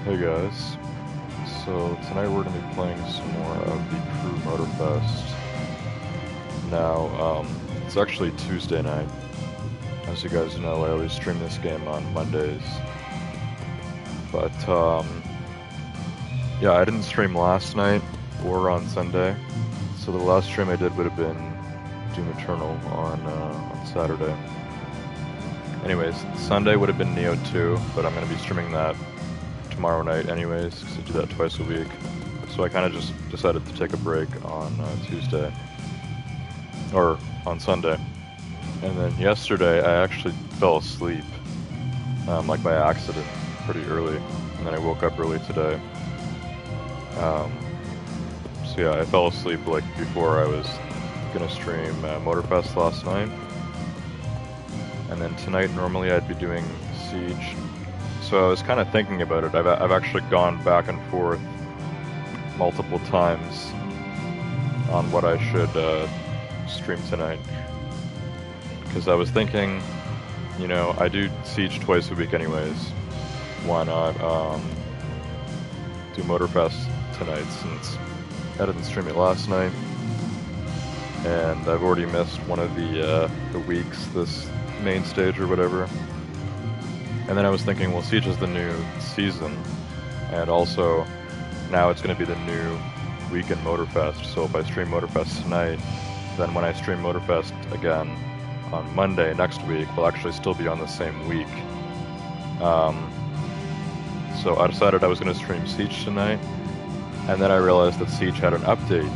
Hey guys, so tonight we're going to be playing some more of the Crew Motorfest. Now, it's actually Tuesday night. As you guys know, I always stream this game on Mondays. But, yeah, I didn't stream last night or on Sunday. So the last stream I did would have been Doom Eternal on Saturday. Anyways, Sunday would have been Neo 2, but I'm going to be streaming that tomorrow night anyways, because I do that twice a week. So I kind of just decided to take a break on Tuesday, or on Sunday. And then yesterday I actually fell asleep, like by accident, pretty early. And then I woke up early today. So yeah, I fell asleep like before I was gonna stream Motorfest last night. And then tonight normally I'd be doing Siege. So I was kind of thinking about it. I've actually gone back and forth multiple times on what I should stream tonight. Because I was thinking, you know, I do Siege twice a week anyways. Why not do Motorfest tonight, since I didn't stream it last night. And I've already missed one of the weeks, this main stage or whatever. And then I was thinking, well, Siege is the new season, and also now it's going to be the new week in Motorfest. So if I stream Motorfest tonight, then when I stream Motorfest again on Monday next week, we'll actually still be on the same week. So I decided I was going to stream Siege tonight, and then I realized that Siege had an update,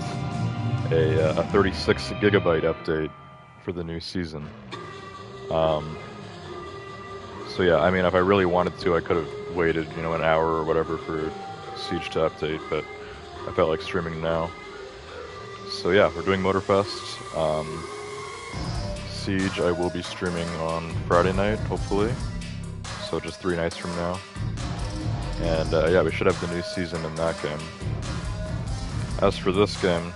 a 36 gigabyte update for the new season. So yeah, I mean, if I really wanted to, I could have waited, you know, an hour or whatever for Siege to update, but I felt like streaming now. So yeah, we're doing Motorfest. Siege I will be streaming on Friday night, hopefully. So just 3 nights from now. And yeah, we should have the new season in that game. As for this game,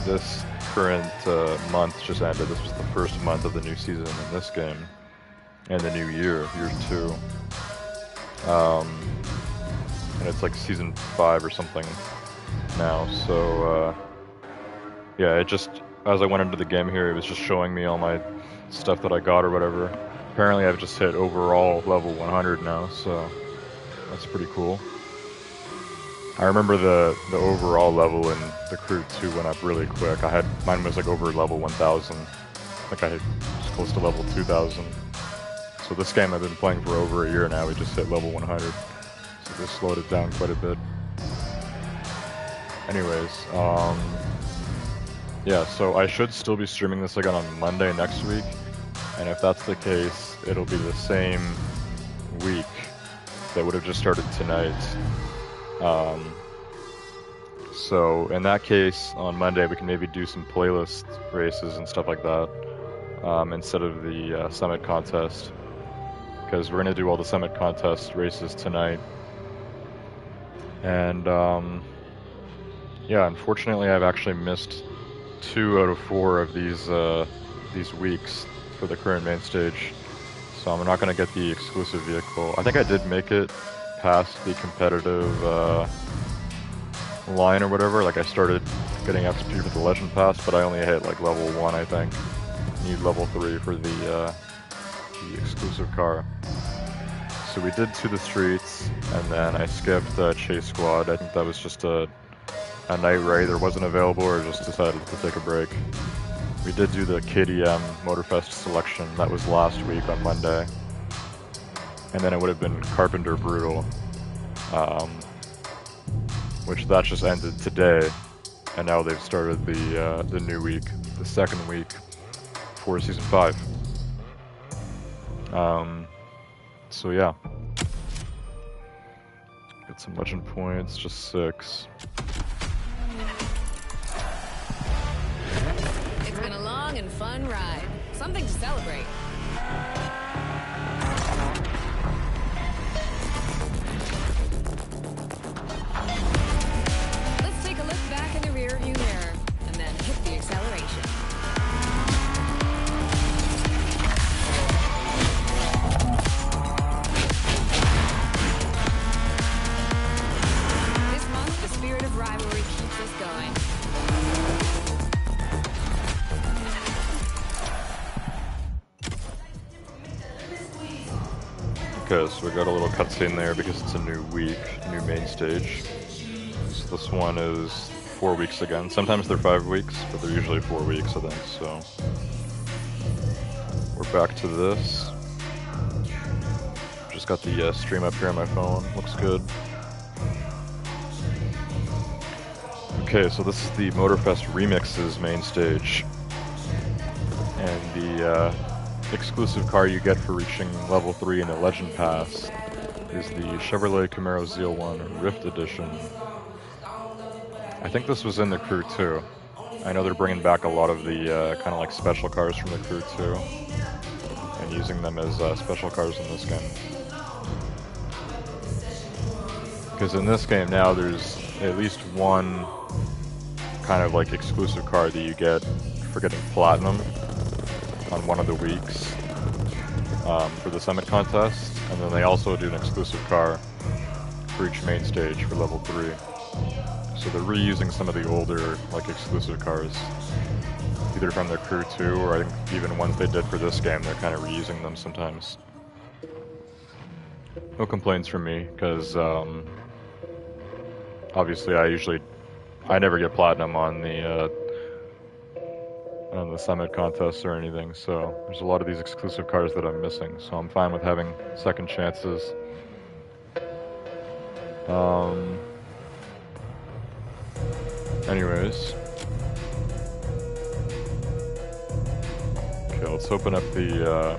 this current month just ended. This was the first month of the new season in this game, and the new year 2. And it's like season 5 or something now. So yeah, it just, as I went into the game here, it was just showing me all my stuff that I got or whatever. Apparently I've just hit overall level 100 now, so that's pretty cool. I remember the overall level in the Crew 2 went up really quick. Mine was like over level 1000. Like I hit just close to level 2000. So this game I've been playing for over a year now, we just hit level 100. So this slowed it down quite a bit. Anyways, yeah, so I should still be streaming this again on Monday next week. And if that's the case, it'll be the same week that would have just started tonight. So in that case, on Monday we can maybe do some playlist races and stuff like that, instead of the summit contest, because we're gonna do all the summit contest races tonight. And yeah, unfortunately I've actually missed 2 out of 4 of these weeks for the current main stage, so I'm not gonna get the exclusive vehicle. I think I did make it past the competitive line or whatever. Like I started getting XP for the Legend Pass, but I only hit like level 1, I think. Need level 3 for the exclusive car. So we did To the Streets, and then I skipped Chase Squad. I think that was just a night where either wasn't available or just decided to take a break. We did do the KDM Motorfest selection. That was last week on Monday. And then it would have been Carpenter Brutal, which that just ended today, and now they've started the new week, the second week for season 5. So yeah, get some legend points, just 6. It's been a long and fun ride, something to celebrate. Okay, so we got a little cutscene there because it's a new week, new main stage. So this one is 4 weeks again. Sometimes they're 5 weeks, but they're usually 4 weeks, I think, so. We're back to this. Just got the stream up here on my phone. Looks good. Okay, so this is the Motorfest Remixes main stage. And the exclusive car you get for reaching level 3 in the Legend Pass is the Chevrolet Camaro ZL1 Rift Edition. I think this was in the Crew 2. I know they're bringing back a lot of the kind of like special cars from the Crew 2 and using them as special cars in this game. Because in this game now there's at least one kind of like exclusive car that you get for getting Platinum on one of the weeks for the Summit contest, and then they also do an exclusive car for each main stage for level 3. So they're reusing some of the older like exclusive cars, either from their Crew 2 or I think even ones they did for this game, they're kind of reusing them sometimes. No complaints from me, because obviously I never get Platinum on the Summit contest or anything, so there's a lot of these exclusive cars that I'm missing, so I'm fine with having second chances. Anyways. Okay, let's open up the,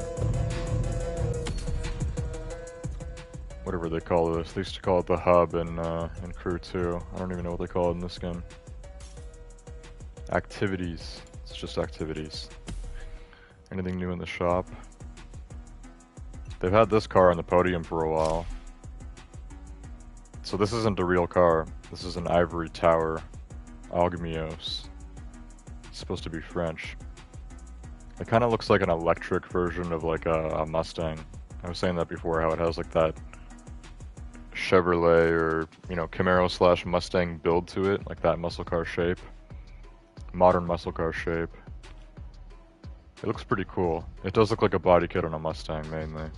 whatever they call this. They used to call it the hub in Crew 2. I don't even know what they call it in this game. Activities. It's just activities. Anything new in the shop? They've had this car on the podium for a while. So this isn't a real car. This is an ivory tower. Augmios. It's supposed to be French. It kind of looks like an electric version of like a Mustang. I was saying that before, how it has like that Chevrolet or, you know, Camaro slash Mustang build to it, like that muscle car shape. Modern muscle car shape. It looks pretty cool. It does look like a body kit on a Mustang mainly.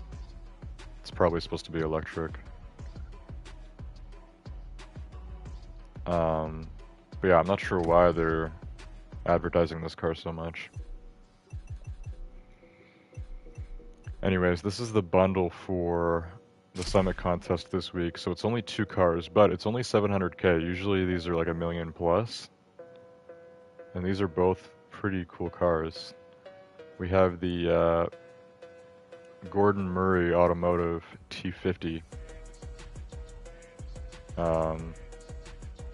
It's probably supposed to be electric. But yeah, I'm not sure why they're advertising this car so much. Anyways, this is the bundle for the Summit contest this week. So it's only 2 cars, but it's only 700k. Usually these are like a million plus. And these are both pretty cool cars. We have the Gordon Murray Automotive T50.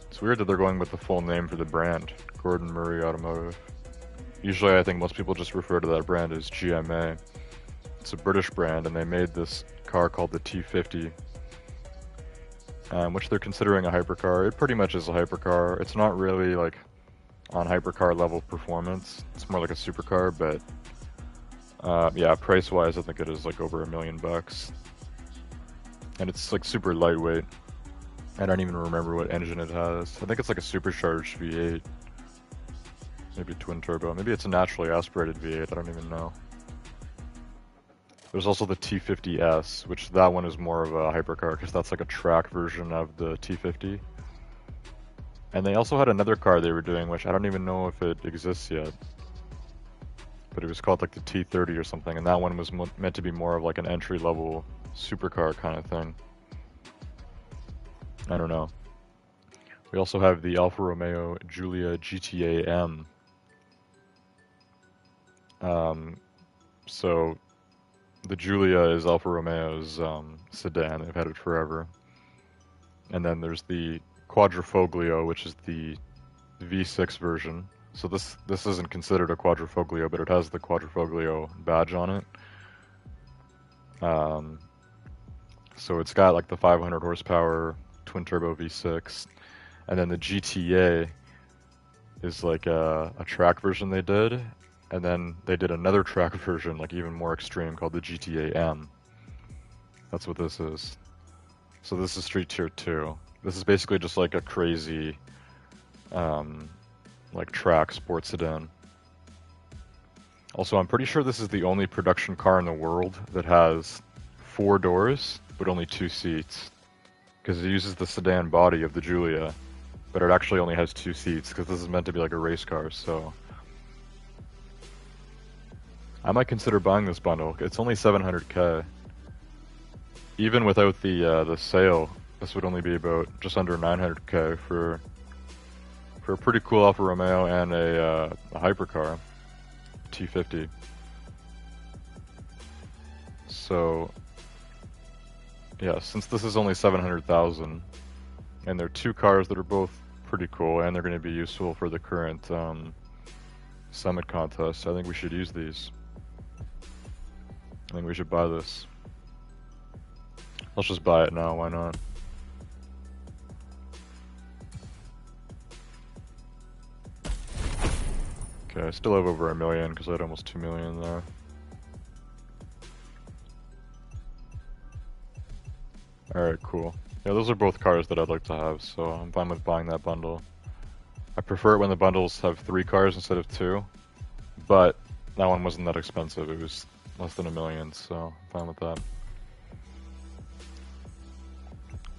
It's weird that they're going with the full name for the brand, Gordon Murray Automotive. Usually I think most people just refer to that brand as GMA. It's a British brand, and they made this car called the T50, which they're considering a hypercar. It pretty much is a hypercar. It's not really like on hypercar level performance. It's more like a supercar, but yeah, price-wise I think it is like over $1 million. And it's like super lightweight. I don't even remember what engine it has. I think it's like a supercharged V8. Maybe twin turbo. Maybe it's a naturally aspirated V8. I don't even know. There's also the T50S, which that one is more of a hypercar because that's like a track version of the T50. And they also had another car they were doing, which I don't even know if it exists yet. But it was called like the T30 or something, and that one was meant to be more of like an entry-level supercar kind of thing. I don't know. We also have the Alfa Romeo Giulia GTA M. So the Giulia is Alfa Romeo's sedan. They've had it forever. And then there's the Quadrifoglio, which is the V6 version. So this isn't considered a Quadrifoglio, but it has the Quadrifoglio badge on it. So it's got like the 500 horsepower twin turbo V6, and then the GTA is like a track version they did, and then they did another track version, like even more extreme, called the GTA M. That's what this is. So this is Street Tier 2. This is basically just like a crazy, like track sports sedan. Also, I'm pretty sure this is the only production car in the world that has 4 doors, but only 2 seats. Because it uses the sedan body of the Giulia, but it actually only has 2 seats, because this is meant to be like a race car, so... I might consider buying this bundle. It's only 700k. Even without the sale, this would only be about just under 900k for a pretty cool Alfa Romeo and a hypercar, T50. So, yeah, since this is only 700,000, and they're 2 cars that are both pretty cool, and they're going to be useful for the current Summit contest, I think we should use these. I think we should buy this. Let's just buy it now, why not? Okay, I still have over 1 million because I had almost 2 million there. Alright, cool. Yeah, those are both cars that I'd like to have, so I'm fine with buying that bundle. I prefer it when the bundles have 3 cars instead of 2, but that one wasn't that expensive. It was less than 1 million, so I'm fine with that.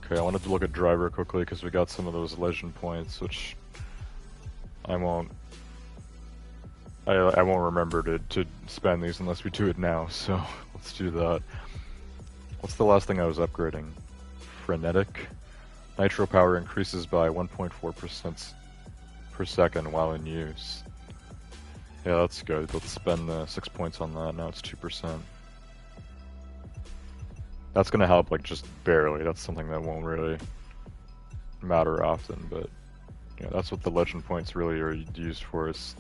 Okay, I wanted to look at driver quickly because we got some of those legend points, which I won't remember to spend these unless we do it now, so let's do that. What's the last thing I was upgrading? Frenetic. Nitro power increases by 1.4% per second while in use. Yeah, that's good. Let's spend 6 points on that. Now it's 2%. That's gonna help, like, just barely. That's something that won't really matter often, but yeah, that's what the legend points really are used for, is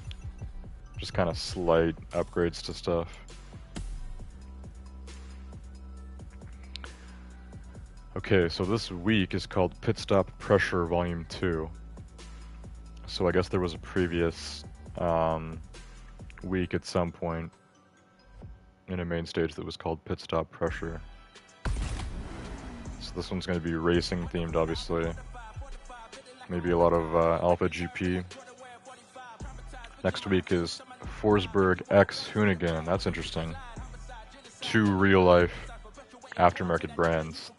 just kind of slight upgrades to stuff. Okay, so this week is called Pit Stop Pressure Volume 2. So I guess there was a previous week at some point in a main stage that was called Pit Stop Pressure. So this one's going to be racing themed, obviously. Maybe a lot of Alpha GP. Next week is Forsberg X Hoonigan. That's interesting. 2 real life aftermarket brands.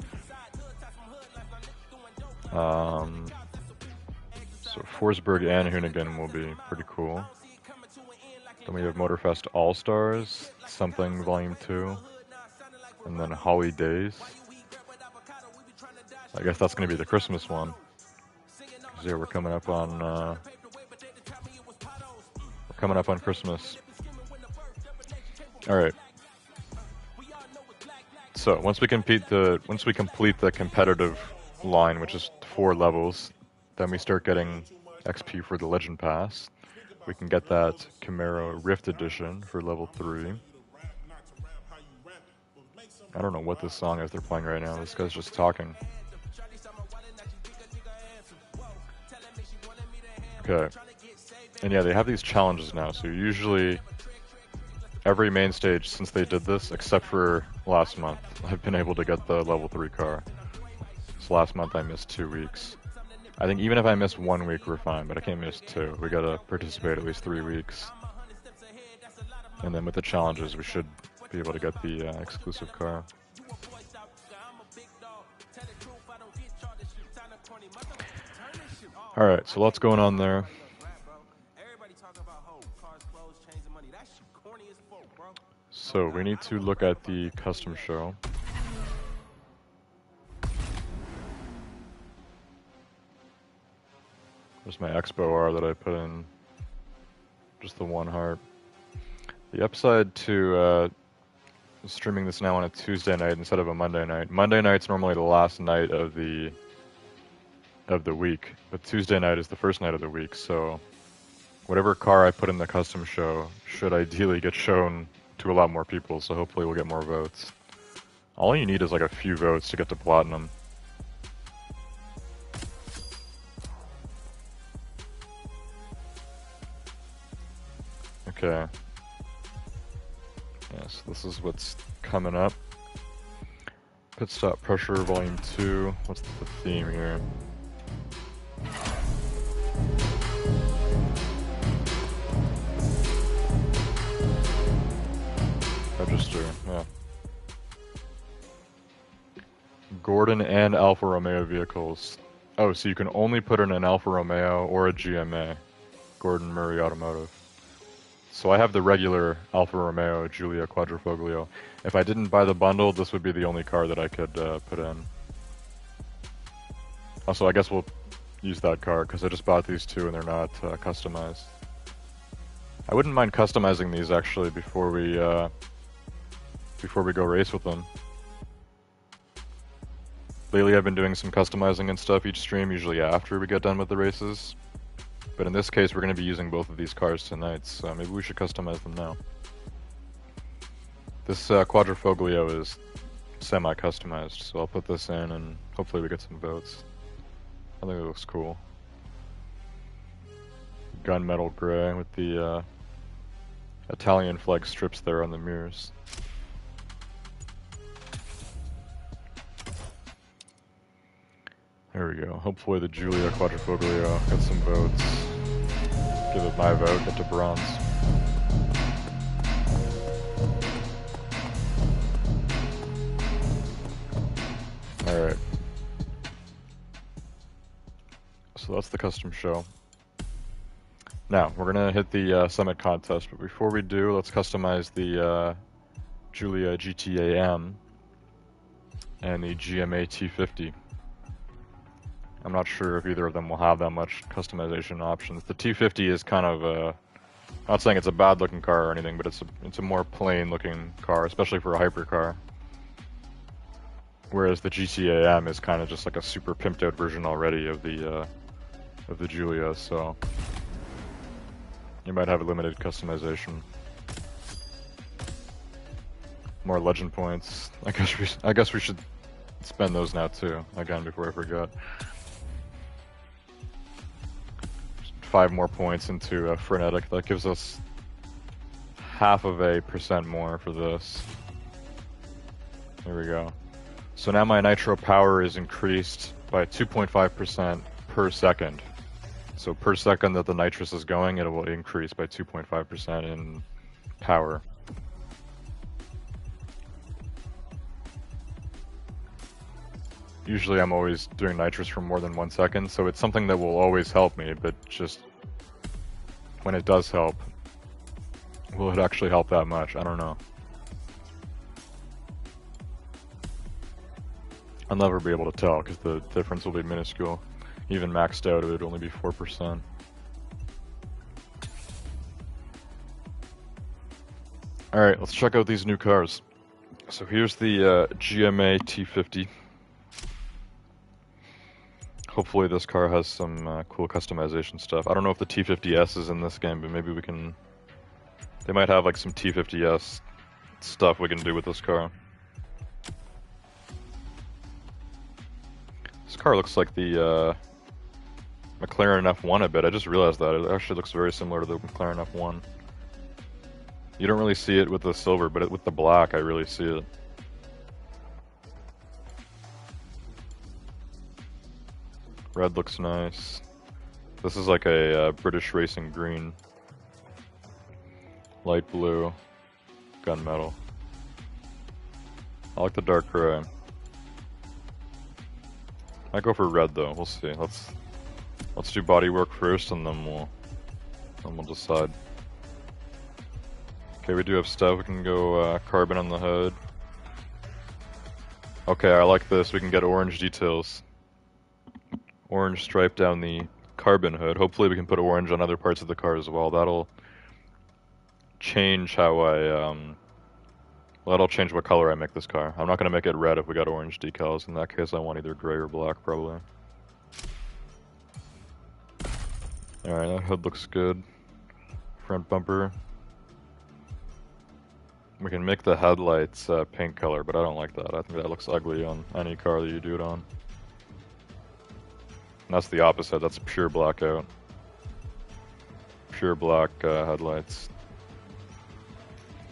So Forsberg and Hoonigan will be pretty cool. Then we have Motorfest All Stars, something Volume 2, and then Holly Days. I guess that's going to be the Christmas one. 'Cause yeah, we're coming up on Christmas. All right. So once we complete the competitive line, which is 4 levels, then we start getting XP for the Legend Pass. We can get that Camaro Rift Edition for level 3. I don't know what this song is they're playing right now. This guy's just talking. Okay. And yeah, they have these challenges now. So usually every main stage since they did this, except for last month, I've been able to get the level 3 car. So last month I missed 2 weeks. I think even if I miss 1 week, we're fine, but I can't miss 2. We gotta participate at least 3 weeks. And then with the challenges, we should be able to get the exclusive car. Alright, so lots going on there. So we need to look at the custom show. There's my Expo R that I put in, just the 1 heart. The upside to streaming this now on a Tuesday night instead of a Monday night. Monday night's normally the last night of the week, but Tuesday night is the first night of the week, so whatever car I put in the custom show should ideally get shown to a lot more people, so hopefully we'll get more votes. All you need is like a few votes to get to platinum. Okay. Yes, this is what's coming up. Pit Stop Pressure Volume 2. What's the theme here? Register, yeah. Gordon and Alfa Romeo vehicles. Oh, so you can only put in an Alfa Romeo or a GMA. Gordon Murray Automotive. So I have the regular Alfa Romeo Giulia Quadrifoglio. If I didn't buy the bundle, this would be the only car that I could put in. Also, I guess we'll use that car because I just bought these two and they're not customized. I wouldn't mind customizing these actually before we go race with them. Lately I've been doing some customizing and stuff each stream, usually after we get done with the races. But in this case we're going to be using both of these cars tonight, so maybe we should customize them now. This Quadrifoglio is semi-customized, so I'll put this in and hopefully we get some votes. I think it looks cool. Gunmetal gray with the Italian flag strips there on the mirrors. There we go. Hopefully the Giulia Quadrifoglio gets some votes. Give it my vote, get to bronze. Alright. So that's the custom show. Now, we're gonna hit the Summit contest, but before we do, let's customize the Giulia GTA-M and the GMA T50. I'm not sure if either of them will have that much customization options. The T50 is kind of I'm not saying it's a bad looking car or anything, but it's a more plain looking car, especially for a hypercar. Whereas the GTA-M is kind of just like a super pimped out version already of the Giulia, so you might have a limited customization. More legend points. I guess we should spend those now too. Again, before I forget. 5 more points into Frenetic. That gives us 0.5% more for this. There we go. So now my nitro power is increased by 2.5% per second. So per second that the nitrous is going, it will increase by 2.5% in power. Usually I'm always doing nitrous for more than 1 second, so it's something that will always help me, but just when it does help, will it actually help that much? I don't know. I'll never be able to tell because the difference will be minuscule. Even maxed out, it would only be 4%. Alright, let's check out these new cars. So here's the GMA T50. Hopefully this car has some cool customization stuff. I don't know if the T50S is in this game, but maybe we can... They might have like some T50S stuff we can do with this car. This car looks like the McLaren F1 a bit. I just realized that. It actually looks very similar to the McLaren F1. You don't really see it with the silver, but with the black I really see it. Red looks nice. This is like a British racing green. Light blue. Gunmetal. I like the dark gray. Might go for red though, we'll see. Let's do bodywork first and then we'll decide. Okay, we do have stuff. We can go carbon on the hood. Okay, I like this. We can get orange details. Orange stripe down the carbon hood. Hopefully we can put orange on other parts of the car as well. That'll change how well, that'll change what color I make this car. I'm not going to make it red if we got orange decals. In that case, I want either gray or black, probably. Alright, that hood looks good. Front bumper. We can make the headlights pink color, but I don't like that. I think that looks ugly on any car that you do it on. And that's the opposite. That's a pure blackout. Pure black headlights.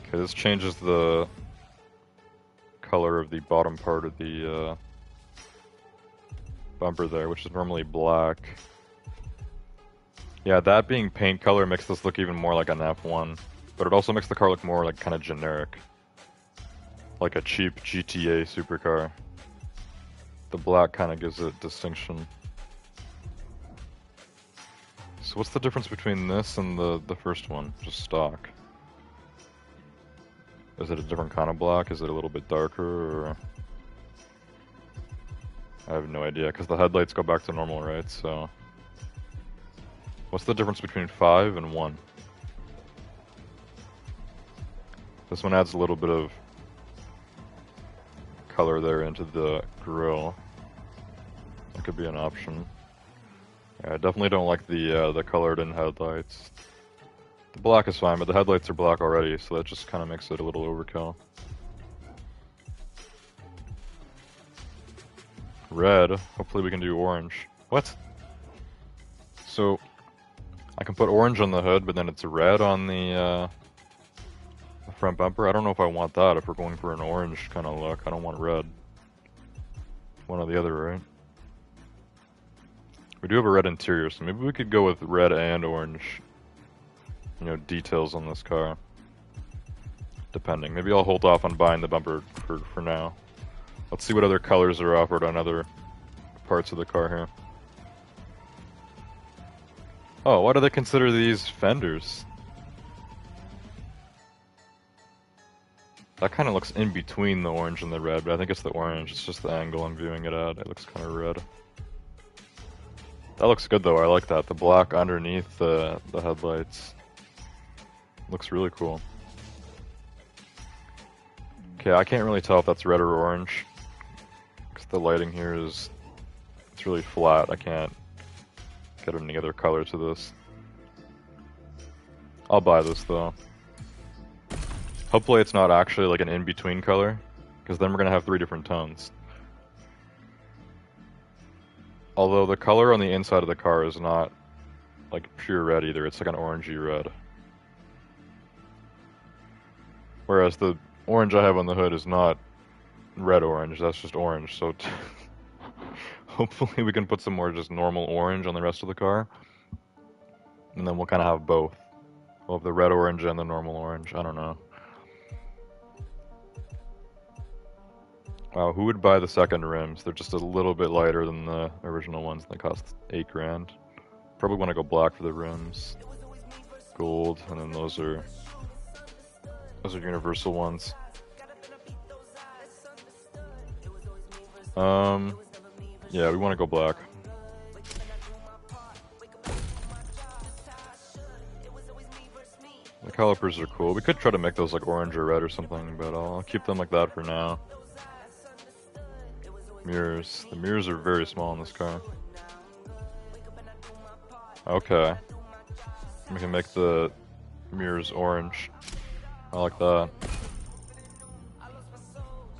Okay, this changes the color of the bottom part of the bumper there, which is normally black. Yeah, that being paint color makes this look even more like an F1, but it also makes the car look more like kind of generic. Like a cheap GTA supercar. The black kind of gives it distinction. So what's the difference between this and the first one? Just stock. Is it a different kind of black? Is it a little bit darker, or... I have no idea, because the headlights go back to normal, right? So... What's the difference between 5 and 1? This one adds a little bit of color there into the grille. That could be an option. Yeah, I definitely don't like the colored in headlights. The black is fine, but the headlights are black already, so that just kind of makes it a little overkill. Red. Hopefully we can do orange. What? So, I can put orange on the hood, but then it's red on the front bumper. I don't know if I want that if we're going for an orange kind of look. I don't want red. One or the other, right? We do have a red interior, so maybe we could go with red and orange, you know, details on this car. Depending. Maybe I'll hold off on buying the bumper for now. Let's see what other colors are offered on other parts of the car here. Oh, why do they consider these fenders? That kind of looks in between the orange and the red, but I think it's the orange. It's just the angle I'm viewing it at. It looks kind of red. That looks good though, I like that. The black underneath the headlights. Looks really cool. Okay, I can't really tell if that's red or orange. Because the lighting here is... It's really flat. I can't get any other color to this. I'll buy this though. Hopefully it's not actually like an in-between color. Because then we're going to have 3 different tones. Although the color on the inside of the car is not like pure red either, it's like an orangey red. Whereas the orange I have on the hood is not red orange, that's just orange, so hopefully we can put some more just normal orange on the rest of the car. And then we'll kind of have both. We'll have the red orange and the normal orange, I don't know. Wow, who would buy the second rims? They're just a little bit lighter than the original ones. They cost $8 grand. Probably want to go black for the rims. Gold, and then those are universal ones. Yeah, we want to go black. The calipers are cool. We could try to make those like orange or red or something, but I'll keep them like that for now. Mirrors. The mirrors are very small in this car. Okay. We can make the mirrors orange. I like that.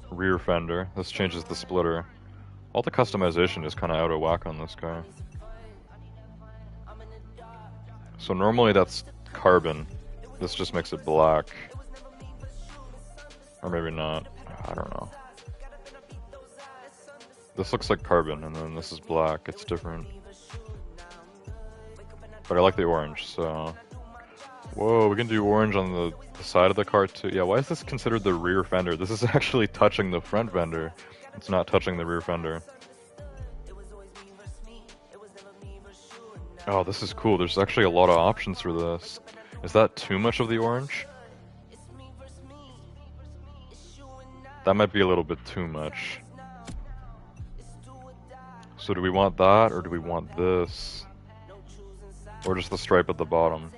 Rear fender. This changes the splitter. All the customization is kind of out of whack on this car. So normally that's carbon. This just makes it black. Or maybe not. I don't know. This looks like carbon, and then this is black. It's different. But I like the orange, so... Whoa, we can do orange on the side of the car too. Yeah, why is this considered the rear fender? This is actually touching the front fender. It's not touching the rear fender. Oh, this is cool. There's actually a lot of options for this. Is that too much of the orange? That might be a little bit too much. So do we want that, or do we want this? Or just the stripe at the bottom?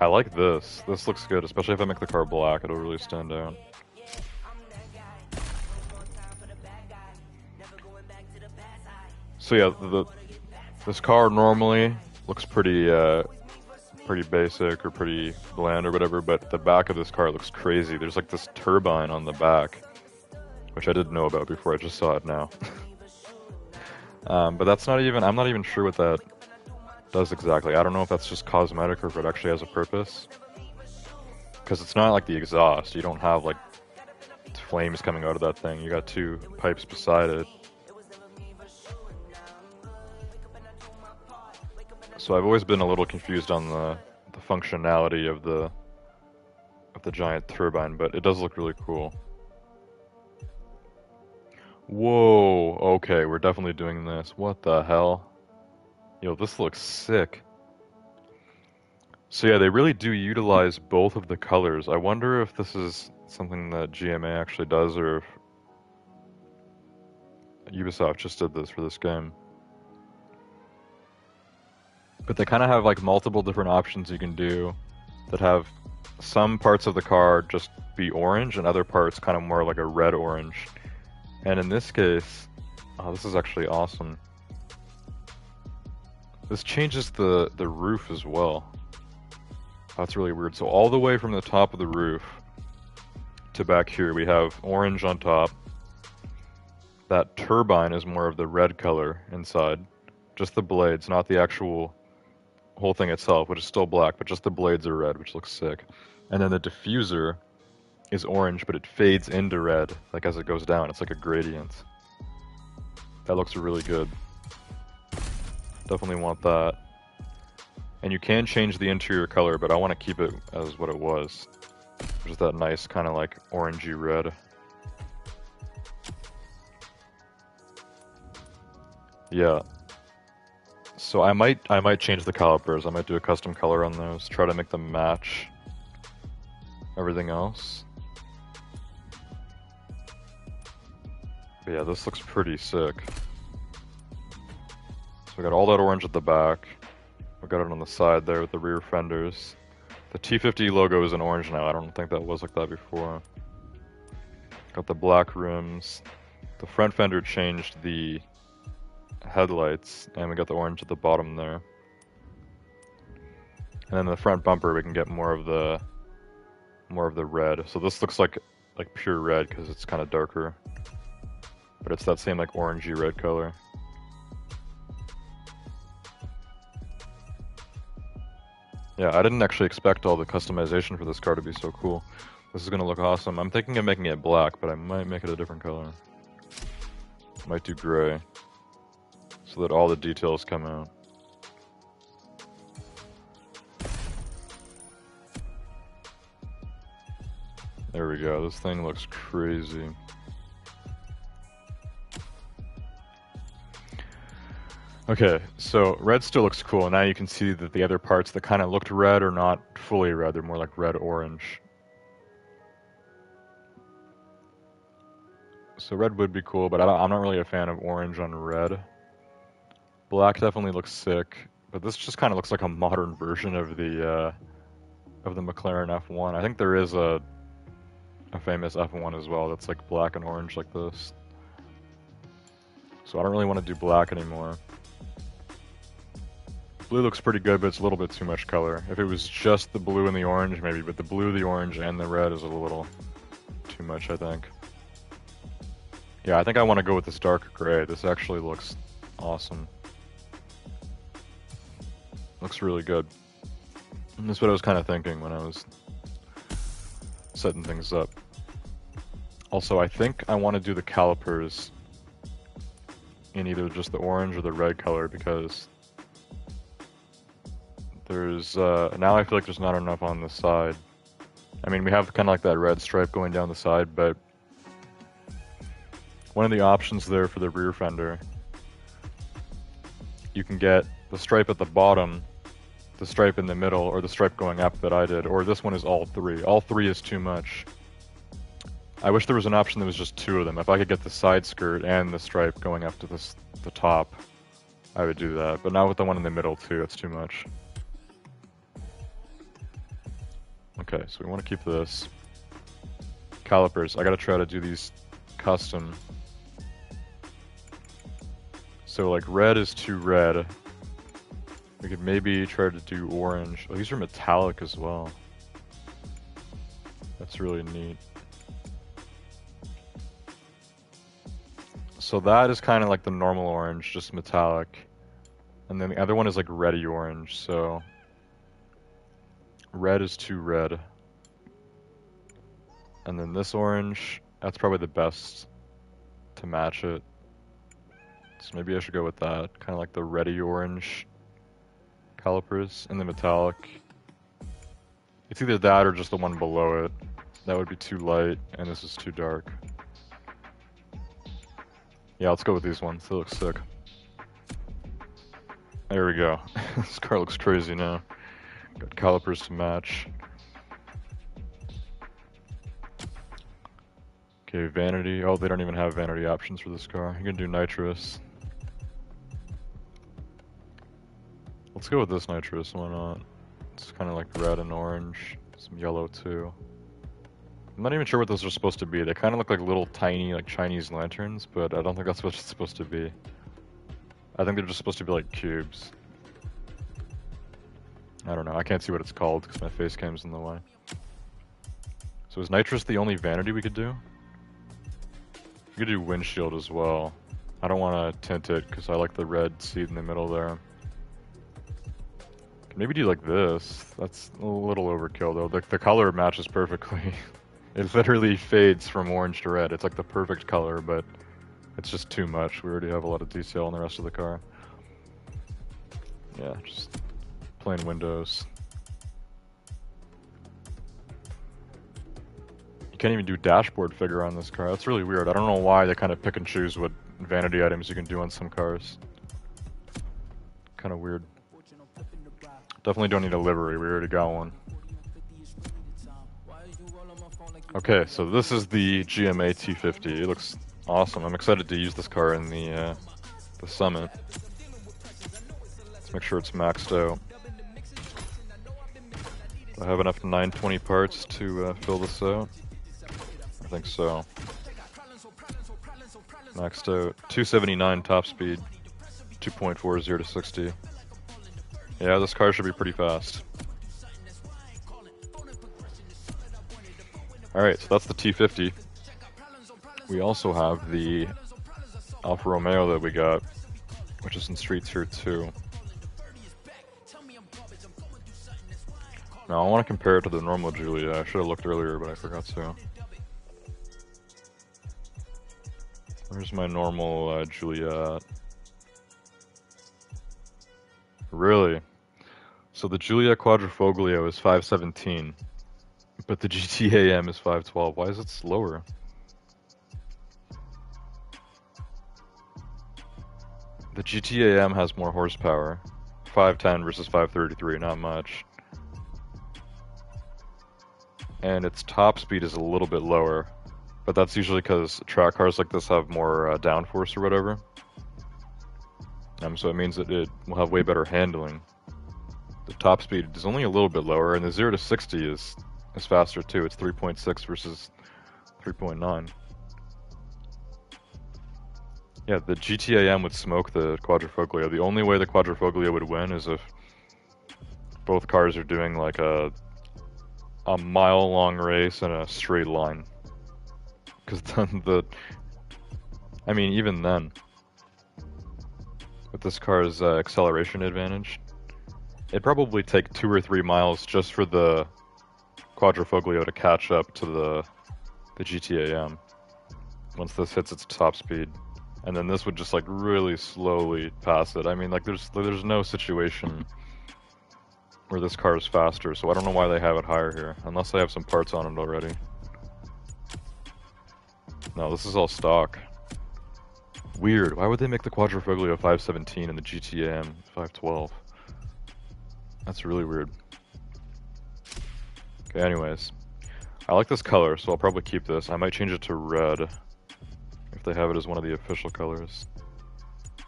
I like this. This looks good, especially if I make the car black, it'll really stand out. So yeah, this car normally looks pretty basic or pretty bland or whatever, but the back of this car looks crazy. There's like this turbine on the back, which I didn't know about before, I just saw it now. But that's not even, I'm not even sure what that does exactly. I don't know if that's just cosmetic or if it actually has a purpose. Because it's not like the exhaust, you don't have like flames coming out of that thing, you got 2 pipes beside it. So I've always been a little confused on the functionality of with the giant turbine, but it does look really cool. Whoa, okay, we're definitely doing this. What the hell? Yo, this looks sick. So yeah, they really do utilize both of the colors. I wonder if this is something that GMA actually does, or if Ubisoft just did this for this game. But they kind of have like multiple different options you can do that have some parts of the car just be orange and other parts kind of more like a red-orange. And in this case, oh, this is actually awesome. This changes the roof as well. That's really weird. So all the way from the top of the roof to back here, we have orange on top. That turbine is more of the red color inside. Just the blades, not the actual whole thing itself, which is still black, but just the blades are red, which looks sick. And then the diffuser is orange, but it fades into red, like as it goes down. It's like a gradient. That looks really good. Definitely want that. And you can change the interior color, but I want to keep it as what it was. Which is that nice kind of like orangey red. Yeah. So I might change the calipers. I might do a custom color on those, try to make them match everything else. But yeah, this looks pretty sick. So we got all that orange at the back. We got it on the side there with the rear fenders. The T50 logo is in orange now. I don't think that was like that before. Got the black rims. The front fender changed the headlights, and we got the orange at the bottom there. And then the front bumper, we can get more of the red. So this looks like pure red because it's kind of darker, but it's that same like orangey red color. Yeah, I didn't actually expect all the customization for this car to be so cool. This is gonna look awesome. I'm thinking of making it black, but I might make it a different color. Might do gray, so that all the details come out. There we go, this thing looks crazy. Okay, so red still looks cool. Now you can see that the other parts that kind of looked red are not fully red, they're more like red-orange. So red would be cool, but I'm not really a fan of orange on red. Black definitely looks sick, but this just kind of looks like a modern version of the McLaren F1. I think there is a famous F1 as well that's like black and orange like this. So I don't really want to do black anymore. Blue looks pretty good, but it's a little bit too much color. If it was just the blue and the orange, maybe, but the blue, the orange, and the red is a little too much, I think. Yeah, I think I want to go with this dark gray. This actually looks awesome. Looks really good. And that's what I was kind of thinking when I was setting things up. Also, I think I want to do the calipers in either just the orange or the red color because there's, now I feel like there's not enough on the side. I mean, we have kind of like that red stripe going down the side, but one of the options there for the rear fender, you can get the stripe at the bottom, the stripe in the middle, or the stripe going up that I did, or this one is all three. All three is too much. I wish there was an option that was just two of them. If I could get the side skirt and the stripe going up to the top, I would do that. But not with the one in the middle too, it's too much. Okay, so we want to keep this. Calipers, I gotta try to do these custom. So like red is too red. We could maybe try to do orange. Oh, these are metallic as well. That's really neat. So that is kind of like the normal orange, just metallic. And then the other one is like reddy orange, so red is too red. And then this orange, that's probably the best to match it. So maybe I should go with that, kind of like the reddy orange calipers in the metallic. It's either that or just the one below it. That would be too light, and this is too dark. Yeah, let's go with these ones. They look sick. There we go. This car looks crazy now. Got calipers to match. Okay, vanity. Oh, they don't even have vanity options for this car. You can do nitrous. Let's go with this nitrous, why not? It's kind of like red and orange. Some yellow too. I'm not even sure what those are supposed to be. They kind of look like little tiny like Chinese lanterns, but I don't think that's what it's supposed to be. I think they're just supposed to be like cubes. I don't know. I can't see what it's called because my face cam's in the way. So is nitrous the only vanity we could do? We could do windshield as well. I don't want to tint it because I like the red seat in the middle there. Could maybe do like this. That's a little overkill though. The color matches perfectly. It literally fades from orange to red. It's like the perfect color, but it's just too much. We already have a lot of detail on the rest of the car. Yeah, just plain windows. You can't even do dashboard figure on this car. That's really weird. I don't know why they kind of pick and choose what vanity items you can do on some cars. Kind of weird. Definitely don't need a livery. We already got one. Okay, so this is the GMA T50. It looks awesome. I'm excited to use this car in the Summit. Let's make sure it's maxed out. Do I have enough 920 parts to fill this out? I think so. Maxed out. 279 top speed. 2.40 to 60. Yeah, this car should be pretty fast. Alright, so that's the T50. We also have the Alfa Romeo that we got, which is in streets here too. Now I want to compare it to the normal Giulia. I should have looked earlier, but I forgot to. Where's my normal Giulia? Really? So the Giulia Quadrifoglio is 517, but the GTAM is 512. Why is it slower? The GTAM has more horsepower. 510 versus 533, not much. And its top speed is a little bit lower, but that's usually because track cars like this have more downforce or whatever. So it means that it will have way better handling. The top speed is only a little bit lower, and the 0 to 60 is faster too. It's 3.6 versus 3.9. Yeah, the GTAM would smoke the Quadrifoglio. The only way the Quadrifoglio would win is if both cars are doing like a mile-long race in a straight line. Because then I mean, even then, with this car's acceleration advantage, it'd probably take 2 or 3 miles just for the Quadrifoglio to catch up to the GTAM once this hits its top speed. And then this would just like really slowly pass it. I mean, like there's no situation where this car is faster, so I don't know why they have it higher here, unless they have some parts on it already. No, this is all stock. Weird. Why would they make the Quadrifoglio 517 and the GTAM 512? That's really weird. Okay, anyways. I like this color, so I'll probably keep this. I might change it to red, if they have it as one of the official colors.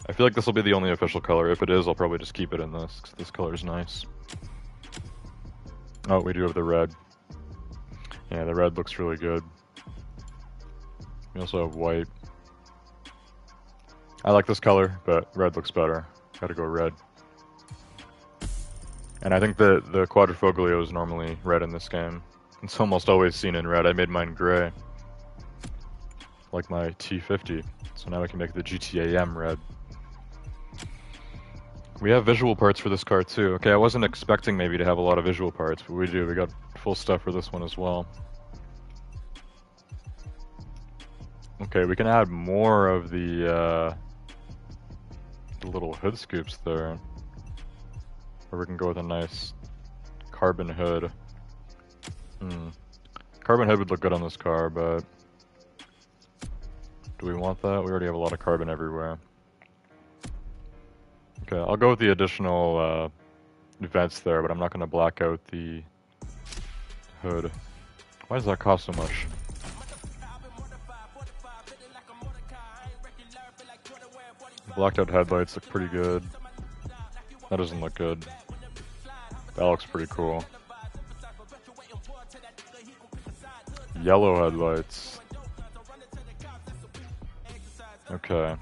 I feel like this will be the only official color. If it is, I'll probably just keep it in this, because this color is nice. Oh, we do have the red. Yeah, the red looks really good. We also have white. I like this color, but red looks better. Gotta go red. And I think the Quadrifoglio is normally red in this game. It's almost always seen in red. I made mine gray, like my T50. So now I can make the GTAM red. We have visual parts for this car too. Okay, I wasn't expecting maybe to have a lot of visual parts, but we do. We got full stuff for this one as well. Okay, we can add more of the little hood scoops there. Or we can go with a nice carbon hood. Carbon head would look good on this car, but do we want that? We already have a lot of carbon everywhere. Okay, I'll go with the additional vents there, but I'm not going to black out the hood. Why does that cost so much? Blacked out headlights look pretty good. That doesn't look good. That looks pretty cool. Yellow headlights. Okay.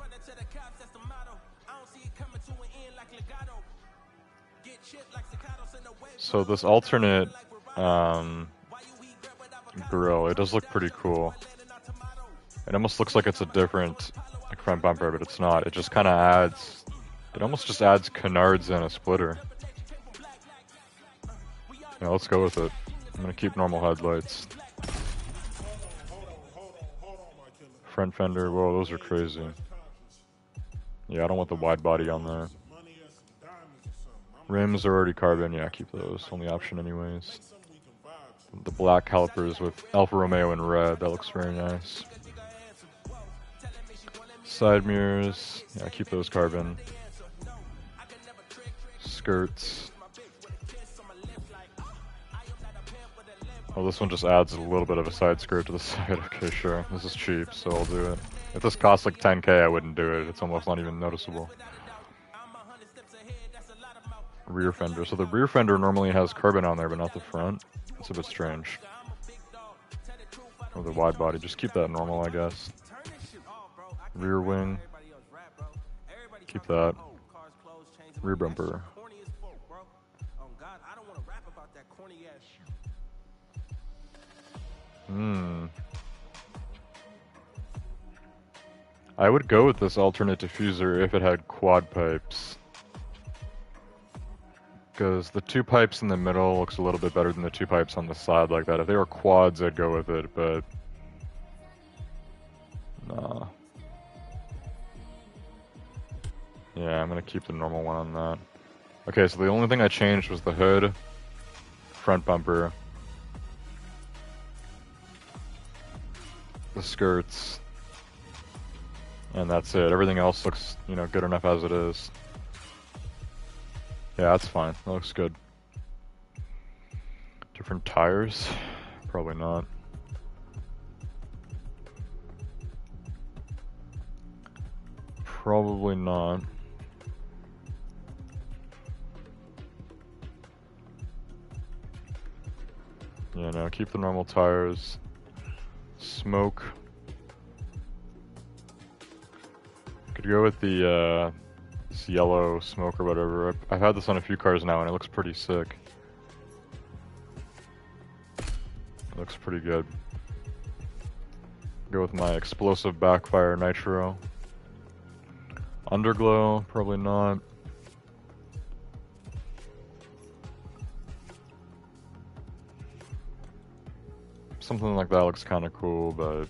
So this alternate grill, it does look pretty cool. It almost looks like it's a different front bumper, but it's not. It just kind of adds, it almost just adds canards and a splitter. Yeah, let's go with it. I'm gonna keep normal headlights. Front fender, whoa, those are crazy. Yeah, I don't want the wide body on there. Rims are already carbon, yeah, keep those. Only option anyways. The black calipers with Alfa Romeo in red, that looks very nice. Side mirrors, yeah, keep those carbon. Skirts. Oh, this one just adds a little bit of a side skirt to the side. Okay, sure. This is cheap, so I'll do it. If this costs like 10k, I wouldn't do it. It's almost not even noticeable. Rear fender. So the rear fender normally has carbon on there, but not the front. It's a bit strange. Or the wide body. Just keep that normal, I guess. Rear wing. Keep that. Rear bumper. I would go with this alternate diffuser if it had quad pipes. Because the two pipes in the middle looks a little bit better than the two pipes on the side like that. If they were quads, I'd go with it, but nah. Yeah, I'm gonna keep the normal one on that. Okay, so the only thing I changed was the hood, front bumper, the skirts, and that's it. Everything else looks, you know, good enough as it is. Yeah, that's fine. That looks good. Different tires? Probably not. Probably not. Yeah, no, keep the normal tires. Smoke. Could go with the this yellow smoke or whatever. I've had this on a few cars now and it looks pretty sick. It looks pretty good. Go with my explosive backfire nitro. Underglow, probably not. Something like that looks kind of cool, but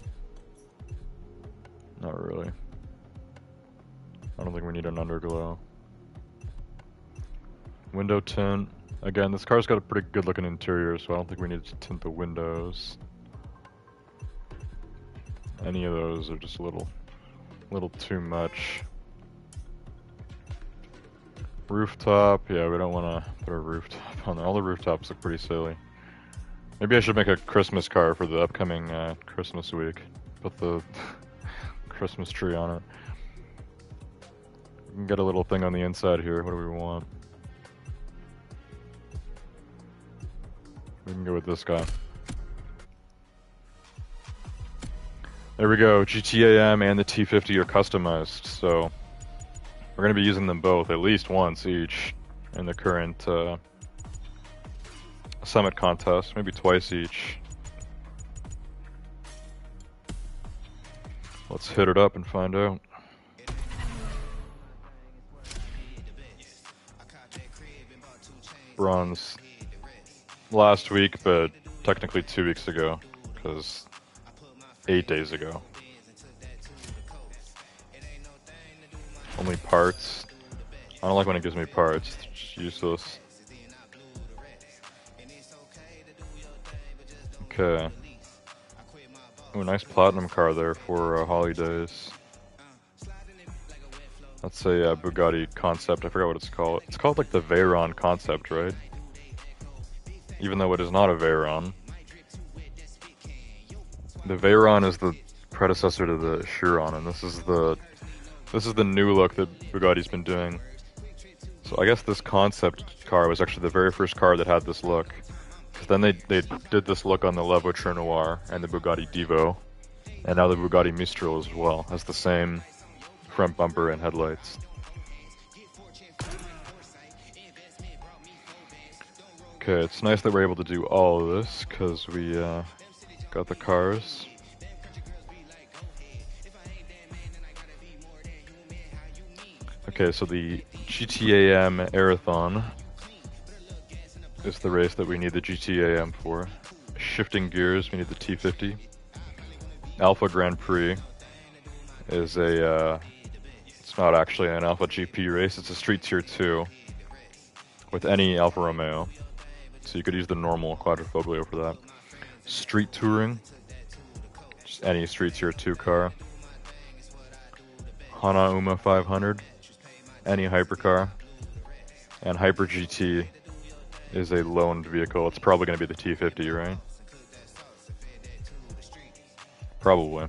not really. I don't think we need an underglow. Window tint. Again, this car's got a pretty good looking interior, so I don't think we need to tint the windows. Any of those are just a little too much. Rooftop, yeah, we don't want to put a rooftop on there. All the rooftops look pretty silly. Maybe I should make a Christmas car for the upcoming Christmas week. Put the Christmas tree on it. We can get a little thing on the inside here. What do we want? We can go with this guy. There we go. GTAM and the T50 are customized, so we're going to be using them both at least once each in the current Summit contest, maybe twice each. Let's hit it up and find out. Bronze last week, but technically 2 weeks ago, because 8 days ago. Only parts. I don't like when it gives me parts. It's just useless. Okay. Ooh, nice platinum car there for holidays. That's a Bugatti Concept. I forgot what it's called. It's called like the Veyron Concept, right? Even though it is not a Veyron. The Veyron is the predecessor to the Chiron, and this is the new look that Bugatti's been doing. So I guess this concept car was actually the very first car that had this look. Because then they did this look on the La Voiture Noire and the Bugatti Divo, and now the Bugatti Mistral as well has the same front bumper and headlights. Okay, it's nice that we're able to do all of this because we got the cars. Okay, so the GTAM Airathon is the race that we need the GTAM for. Shifting gears, we need the T50. Alpha Grand Prix is it's not actually an Alpha GP race, it's a Street Tier 2 with any Alfa Romeo. So you could use the normal Quadrifoglio for that. Street Touring, just any Street Tier 2 car. Hana Uma 500, any hypercar. And Hyper GT is a loaned vehicle. It's probably going to be the T50, right? Probably.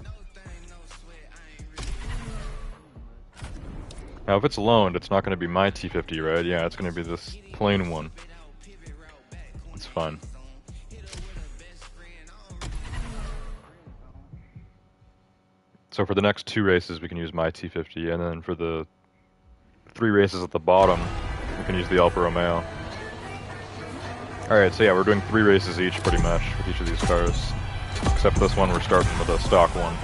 Now, if it's loaned, it's not going to be my T50, right? Yeah, it's going to be this plain one. It's fine. So for the next 2 races, we can use my T50, and then for the 3 races at the bottom, we can use the Alfa Romeo. Alright, so yeah, we're doing 3 races each, pretty much, with each of these cars. Except this one, we're starting with a stock one.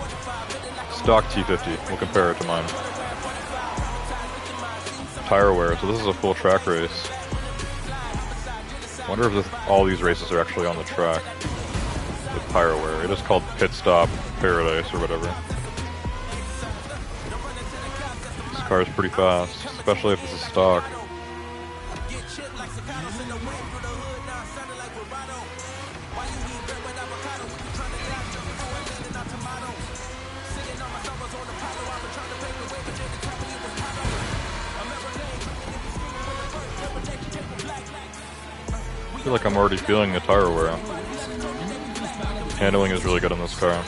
Stock T50, we'll compare it to mine. Tire wear, so this is a full track race. Wonder if all these races are actually on the track with tire wear. It is called Pit Stop Paradise or whatever. This car is pretty fast, especially if it's a stock. I feel like I'm already feeling the tire wear. Handling is really good on this car.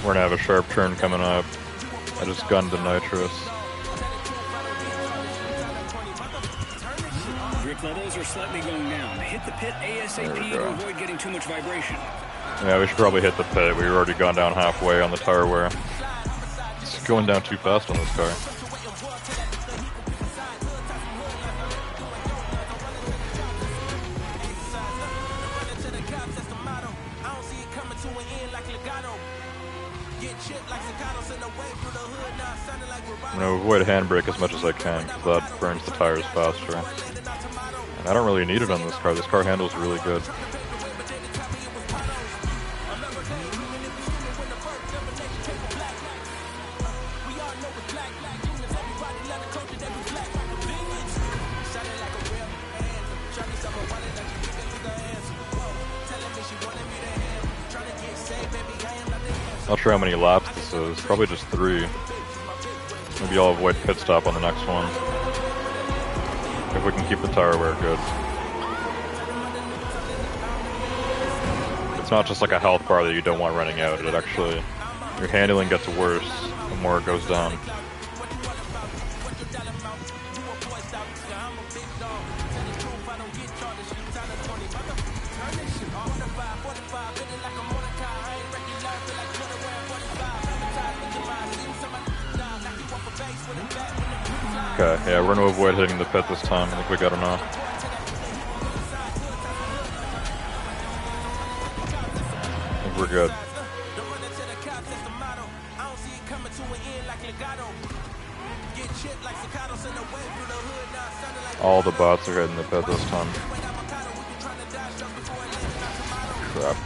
We're gonna have a sharp turn coming up. I just gunned the nitrous. Grip levels are slightly going down. Hit the pit ASAP to avoid getting too much vibration. Yeah, we should probably hit the pit. We've already gone down halfway on the tire wear. It's going down too fast on this car. I'm going to avoid handbrake as much as I can, because that burns the tires faster. And I don't really need it on this car. This car handles really good. Not sure how many laps this is. Probably just 3. Maybe I'll avoid pit stop on the next one. If we can keep the tire wear good. It's not just like a health bar that you don't want running out. It actually, your handling gets worse the more it goes down. Okay, yeah, we're gonna avoid hitting the pit this time. I think we got enough. I think we're good. All the bots are hitting the pit this time. Crap.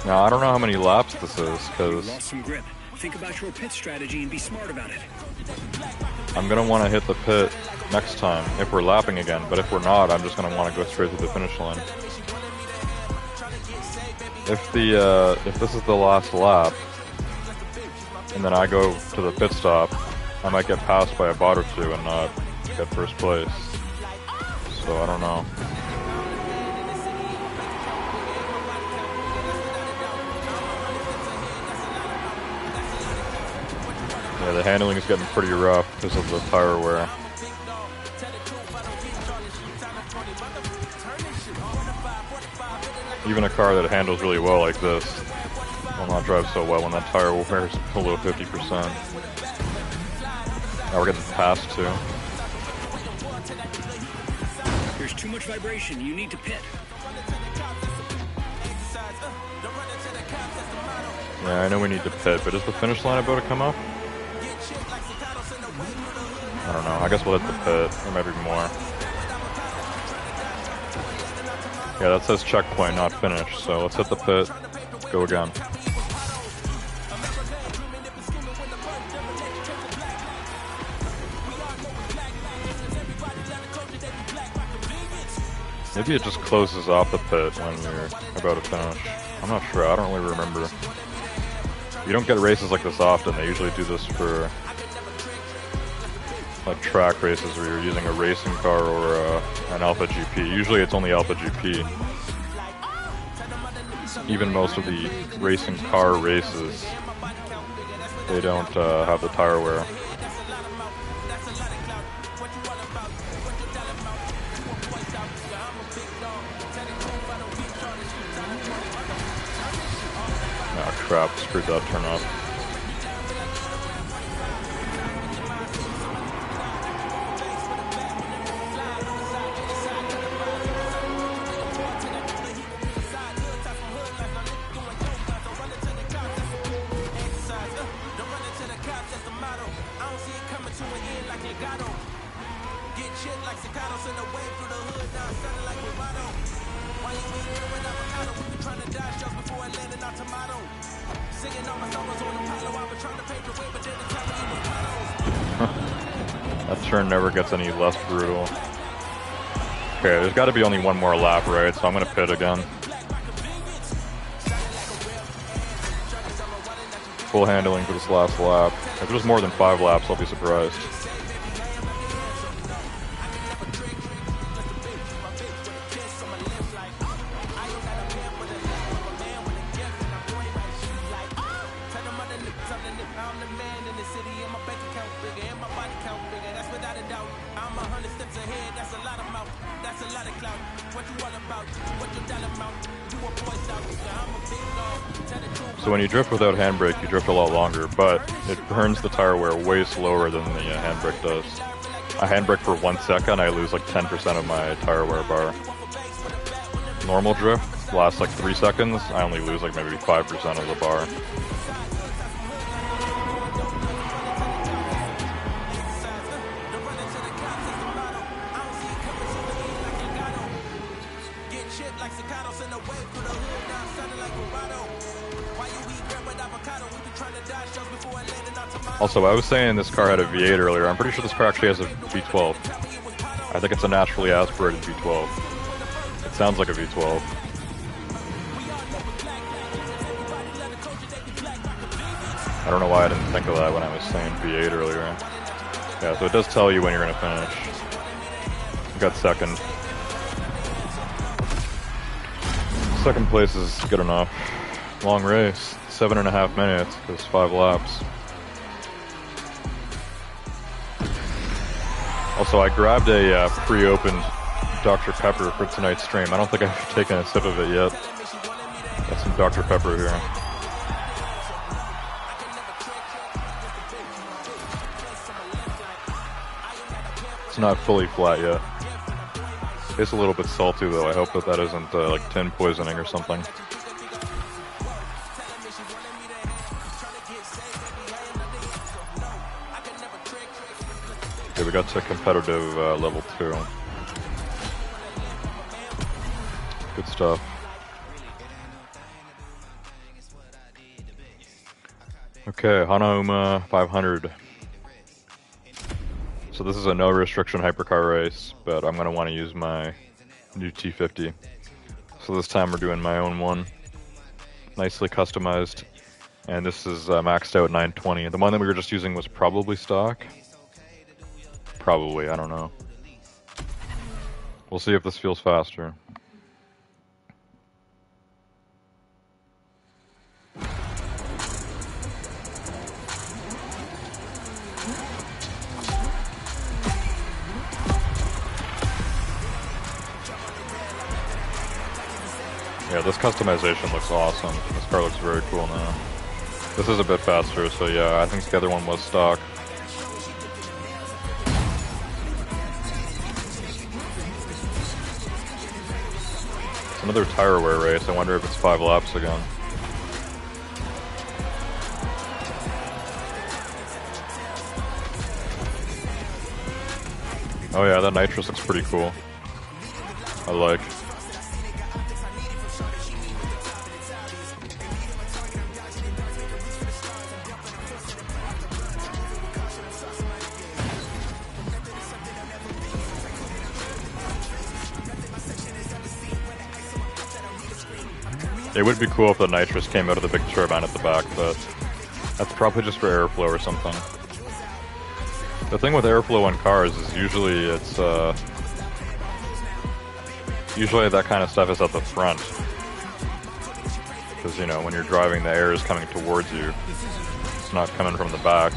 Now, I don't know how many laps this is, because lost some grip. Think about your pit strategy and be smart about it. I'm going to want to hit the pit next time if we're lapping again, but if we're not, I'm just going to want to go straight to the finish line. If this is the last lap, and then I go to the pit stop, I might get passed by a bot or two and not get first place. So I don't know. Yeah, the handling is getting pretty rough because of the tire wear. Even a car that handles really well like this will not drive so well when that tire wears below 50%. Now we're getting passed too. There's too much vibration. You need to pit. Yeah, I know we need to pit, but is the finish line about to come up? I don't know. I guess we'll hit the pit, or maybe more. Yeah, that says checkpoint, not finish. So let's hit the pit. Go again. Maybe it just closes off the pit when you're about to finish. I'm not sure. I don't really remember. You don't get races like this often. They usually do this for like track races where you're using a racing car or an Alpha GP. Usually it's only Alpha GP. Even most of the racing car races, they don't have the tire wear. Oh crap, screwed that turn up. That turn never gets any less brutal. Okay, there's got to be only one more lap, right? So I'm going to pit again. Full handling for this last lap. If there's more than 5 laps, I'll be surprised. So when you drift without handbrake, you drift a lot longer, but it burns the tire wear way slower than the handbrake does. A handbrake for 1 second, I lose like 10% of my tire wear bar. Normal drift lasts like 3 seconds, I only lose like maybe 5% of the bar. Also, I was saying this car had a V8 earlier. I'm pretty sure this car actually has a V12. I think it's a naturally aspirated V12. It sounds like a V12. I don't know why I didn't think of that when I was saying V8 earlier. Yeah, so it does tell you when you're going to finish. You got second. Second place is good enough. Long race. 7.5 minutes, because 5 laps. Also, I grabbed a pre-opened Dr. Pepper for tonight's stream. I don't think I've taken a sip of it yet. Got some Dr. Pepper here. It's not fully flat yet. It's a little bit salty though. I hope that isn't like tin poisoning or something. Okay, we got to competitive level 2. Good stuff. Okay, Hanauma 500. So this is a no restriction hypercar race, but I'm going to want to use my new T50. So this time we're doing my own one. Nicely customized. And this is maxed out 920. The one that we were just using was probably stock. Probably, I don't know. We'll see if this feels faster. Yeah, this customization looks awesome. This car looks very cool now. This is a bit faster, so yeah, I think the other one was stock. It's another tire wear race. I wonder if it's 5 laps again. Oh yeah, that nitrous looks pretty cool. I like. It would be cool if the nitrous came out of the big turbine at the back, but that's probably just for airflow or something. The thing with airflow on cars is usually usually that kind of stuff is at the front. Because, you know, when you're driving, the air is coming towards you. It's not coming from the back.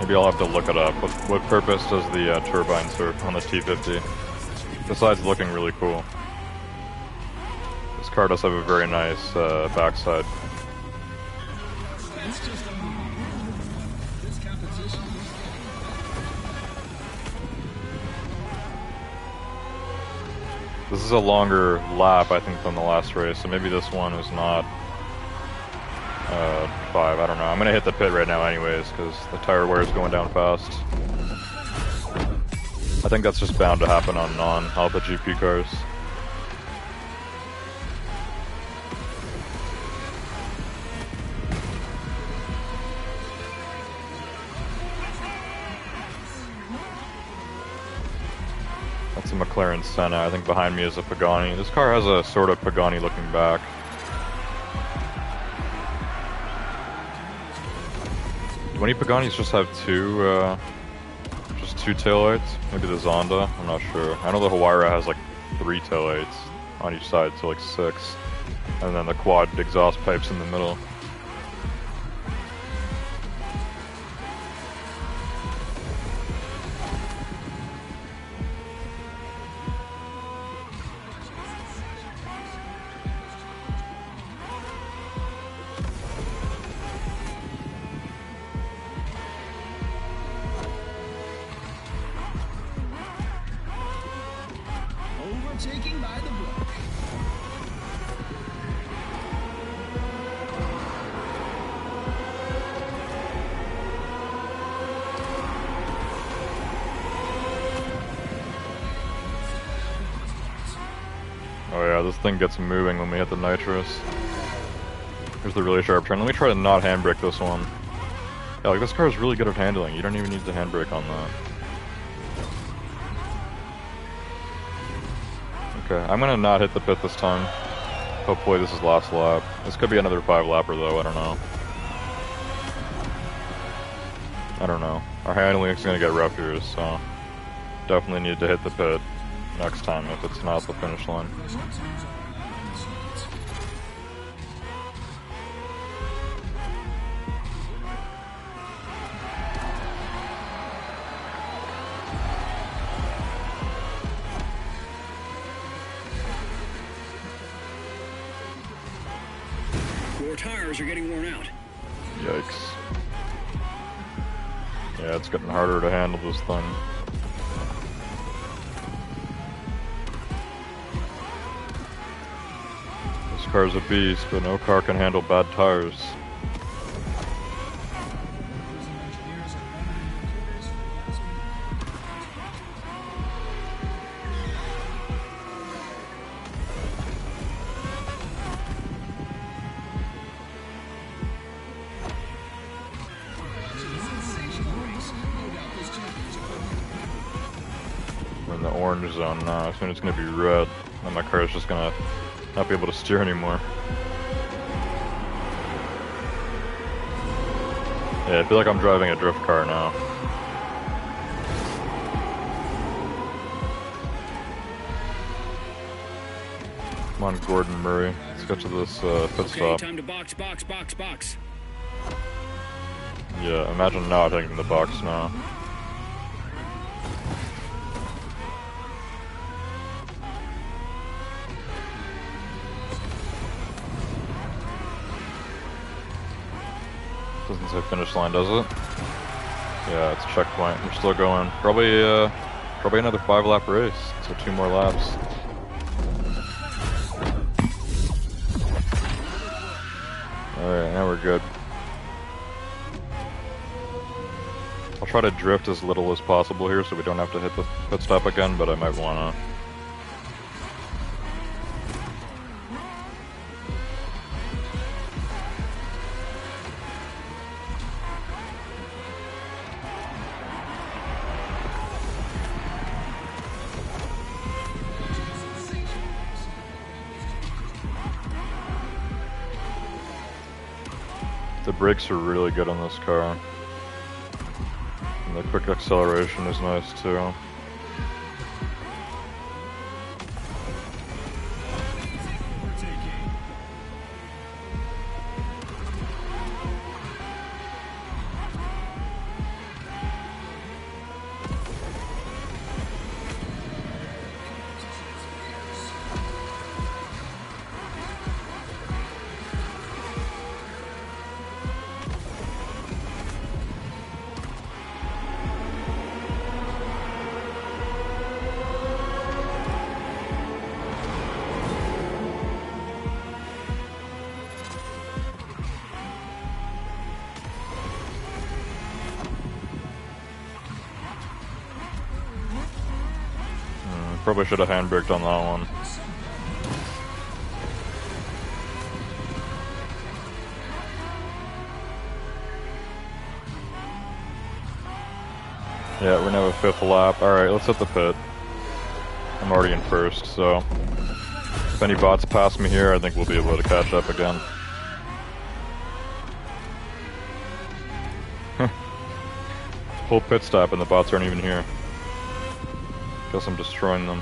Maybe I'll have to look it up. What purpose does the turbine serve on the T50? Besides looking really cool. This car does have a very nice backside. This is a longer lap, I think, than the last race, so maybe this one is not 5, I don't know. I'm gonna hit the pit right now anyways, because the tire wear is going down fast. I think that's just bound to happen on non-Alpha GP cars. That's a McLaren Senna. I think behind me is a Pagani. This car has a sort of Pagani looking back. Do any Paganis just have two taillights? Maybe the Zonda? I'm not sure. I know the Huayra has like 3 taillights on each side, so like 6. And then the quad exhaust pipes in the middle. Overtaking by the book. Oh yeah, this thing gets moving when we hit the nitrous. Here's the really sharp turn. Let me try to not handbrake this one. Yeah, like this car is really good at handling. You don't even need to handbrake on that. Okay, I'm gonna not hit the pit this time. Hopefully this is last lap. This could be another 5 lapper though, I don't know. I don't know. Our handling is gonna get rough here, so definitely need to hit the pit next time if it's not the finish line. Your tires are getting worn out. Yikes. Yeah, it's getting harder to handle this thing. This car's a beast, but no car can handle bad tires. orange zone now. Soon it's gonna be red, and my car is just gonna not be able to steer anymore. Yeah, I feel like I'm driving a drift car now. Come on, Gordon Murray. Let's get to this pit stop. Time to box. Yeah, imagine not hitting the box now. Doesn't say finish line, does it? Yeah, it's checkpoint. We're still going. Probably another 5-lap race. So 2 more laps. Alright, now we're good. I'll try to drift as little as possible here so we don't have to hit the pit stop again, but I might wanna. The brakes are really good on this car. And the quick acceleration is nice too. Probably should have handbraked on that one. Yeah, we're now at 5th lap. Alright, let's hit the pit. I'm already in 1st, so if any bots pass me here, I think we'll be able to catch up again. Whole pit stop and the bots aren't even here. Guess I'm destroying them.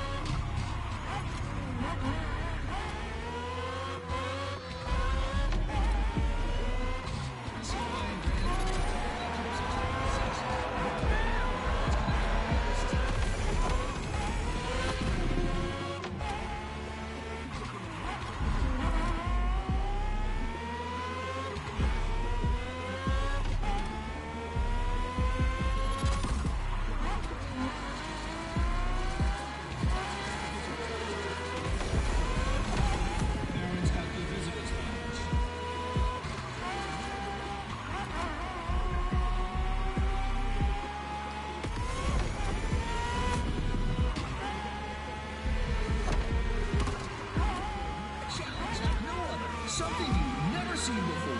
Something you've never seen before.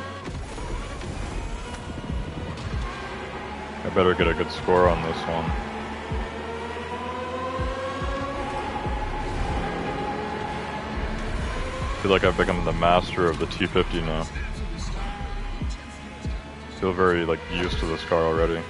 I better get a good score on this one. I feel like I've become the master of the T50 now. I feel very used to this car already.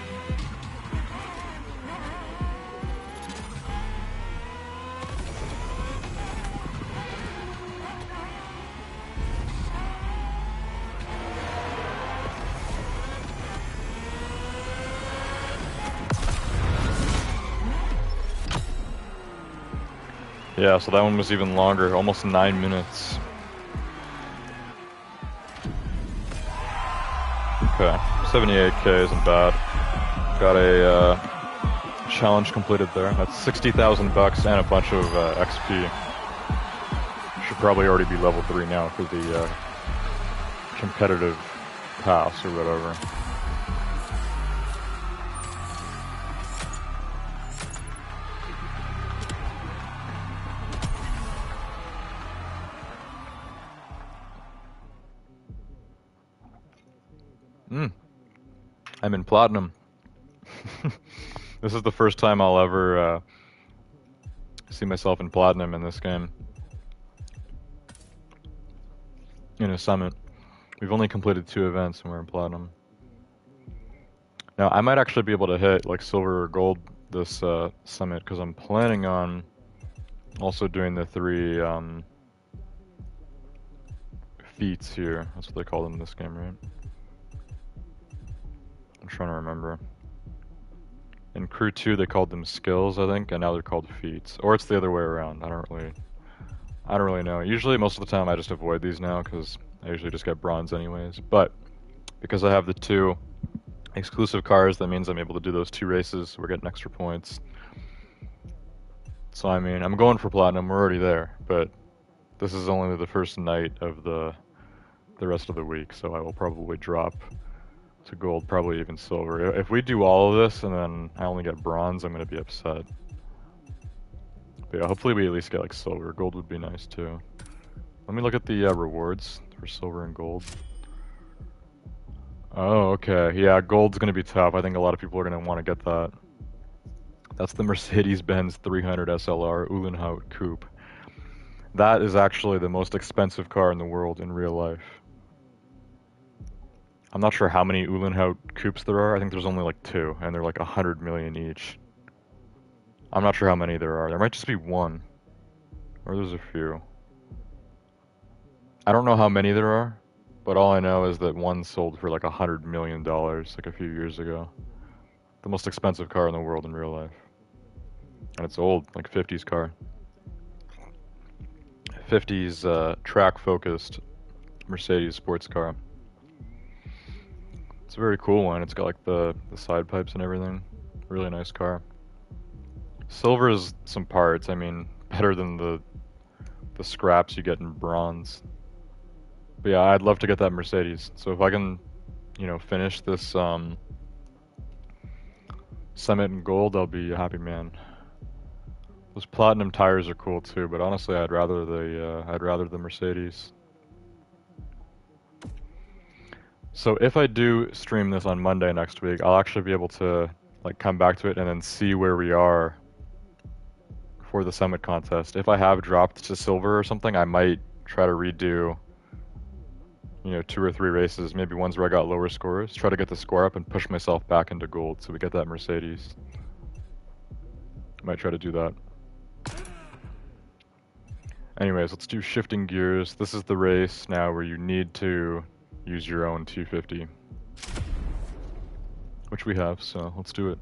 Yeah, so that one was even longer, almost 9 minutes. Okay, 78k isn't bad. Got a challenge completed there. That's 60,000 bucks and a bunch of XP. Should probably already be level 3 now for the competitive pass or whatever. I'm in platinum. This is the first time I'll ever see myself in platinum in this game. In a summit. We've only completed 2 events and we're in platinum. Now, I might actually be able to hit like silver or gold this summit because I'm planning on also doing the 3 feats here. That's what they call them in this game, right? I'm trying to remember. In Crew 2 they called them skills, I think, and now they're called feats. Or it's the other way around. I don't really know. Usually, most of the time I just avoid these now because I usually just get bronze anyways. But because I have the 2 exclusive cars, that means I'm able to do those 2 races. We're getting extra points. So I mean, I'm going for platinum. We're already there, but this is only the first night of the rest of the week. So I will probably drop to gold, probably even silver. If we do all of this and then I only get bronze, I'm gonna be upset. But yeah, hopefully we at least get like silver. Gold would be nice too. Let me look at the rewards for silver and gold. Oh, okay. Yeah, gold's gonna be tough. I think a lot of people are gonna want to get that. That's the Mercedes-Benz 300 SLR Uhlenhaut Coupe. That is actually the most expensive car in the world in real life. I'm not sure how many Uhlenhaut Coupes there are. I think there's only like 2, and they're like 100 million each. I'm not sure how many there are. There might just be 1. Or there's a few. I don't know how many there are, but all I know is that one sold for like $100 million like a few years ago. The most expensive car in the world in real life. And it's old, like 50s car. 50s track-focused Mercedes sports car. It's a very cool one. It's got like the side pipes and everything. Really nice car. Silver is some parts. I mean, better than the scraps you get in bronze. But yeah, I'd love to get that Mercedes. So if I can, you know, finish this summit in gold, I'll be a happy man. Those platinum tires are cool too, but honestly, I'd rather the Mercedes. So if I do stream this on Monday next week, I'll actually be able to like come back to it and then see where we are for the summit contest. If I have dropped to silver or something, I might try to redo, you know, 2 or 3 races, maybe ones where I got lower scores, try to get the score up and push myself back into gold so we get that Mercedes. Might try to do that. Anyways, let's do shifting gears. This is the race now where you need to use your own 250. Which we have, so let's do it.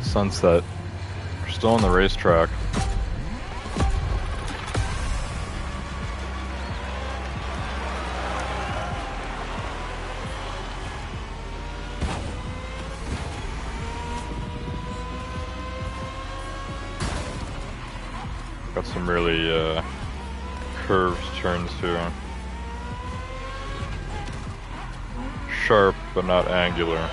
Sunset. We're still on the racetrack. Got some really curved turns here. Sharp, but not angular.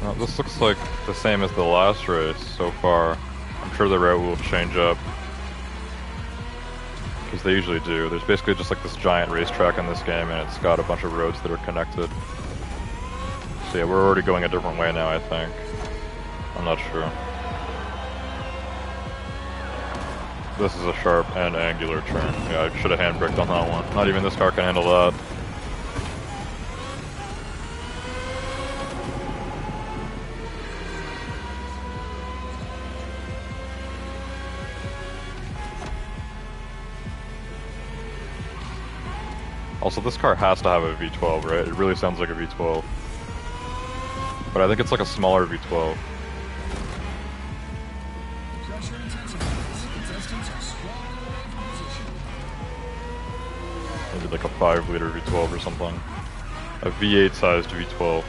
Well, this looks like the same as the last race so far. I'm sure the route will change up. Because they usually do. There's basically just like this giant racetrack in this game and it's got a bunch of roads that are connected. So yeah, we're already going a different way now, I think. I'm not sure. This is a sharp and angular turn. Yeah, I should have handbraked on that one. Not even this car can handle that. Also, this car has to have a V12, right? It really sounds like a V12. But I think it's like a smaller V12. Maybe like a 5-liter V12 or something. A V8 sized V12.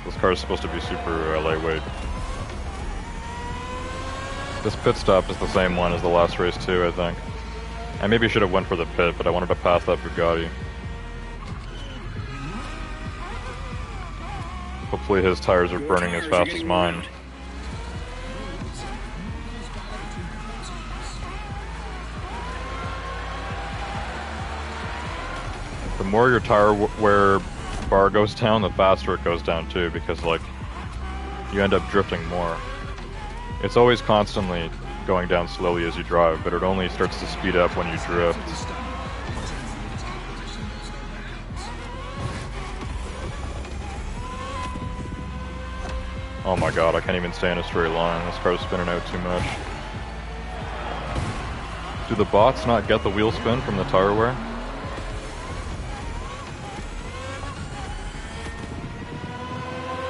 This car is supposed to be super lightweight. This pit stop is the same one as the last race too, I think. I maybe should have went for the pit, but I wanted to pass that Bugatti. Hopefully his tires are burning as fast as mine. the more your tire wear bar goes down, the faster it goes down too, because like you end up drifting more. It's always constantly going down slowly as you drive, but it only starts to speed up when you drift. Oh my god, I can't even stay in a straight line. This car's spinning out too much. Do the bots not get the wheel spin from the tire wear?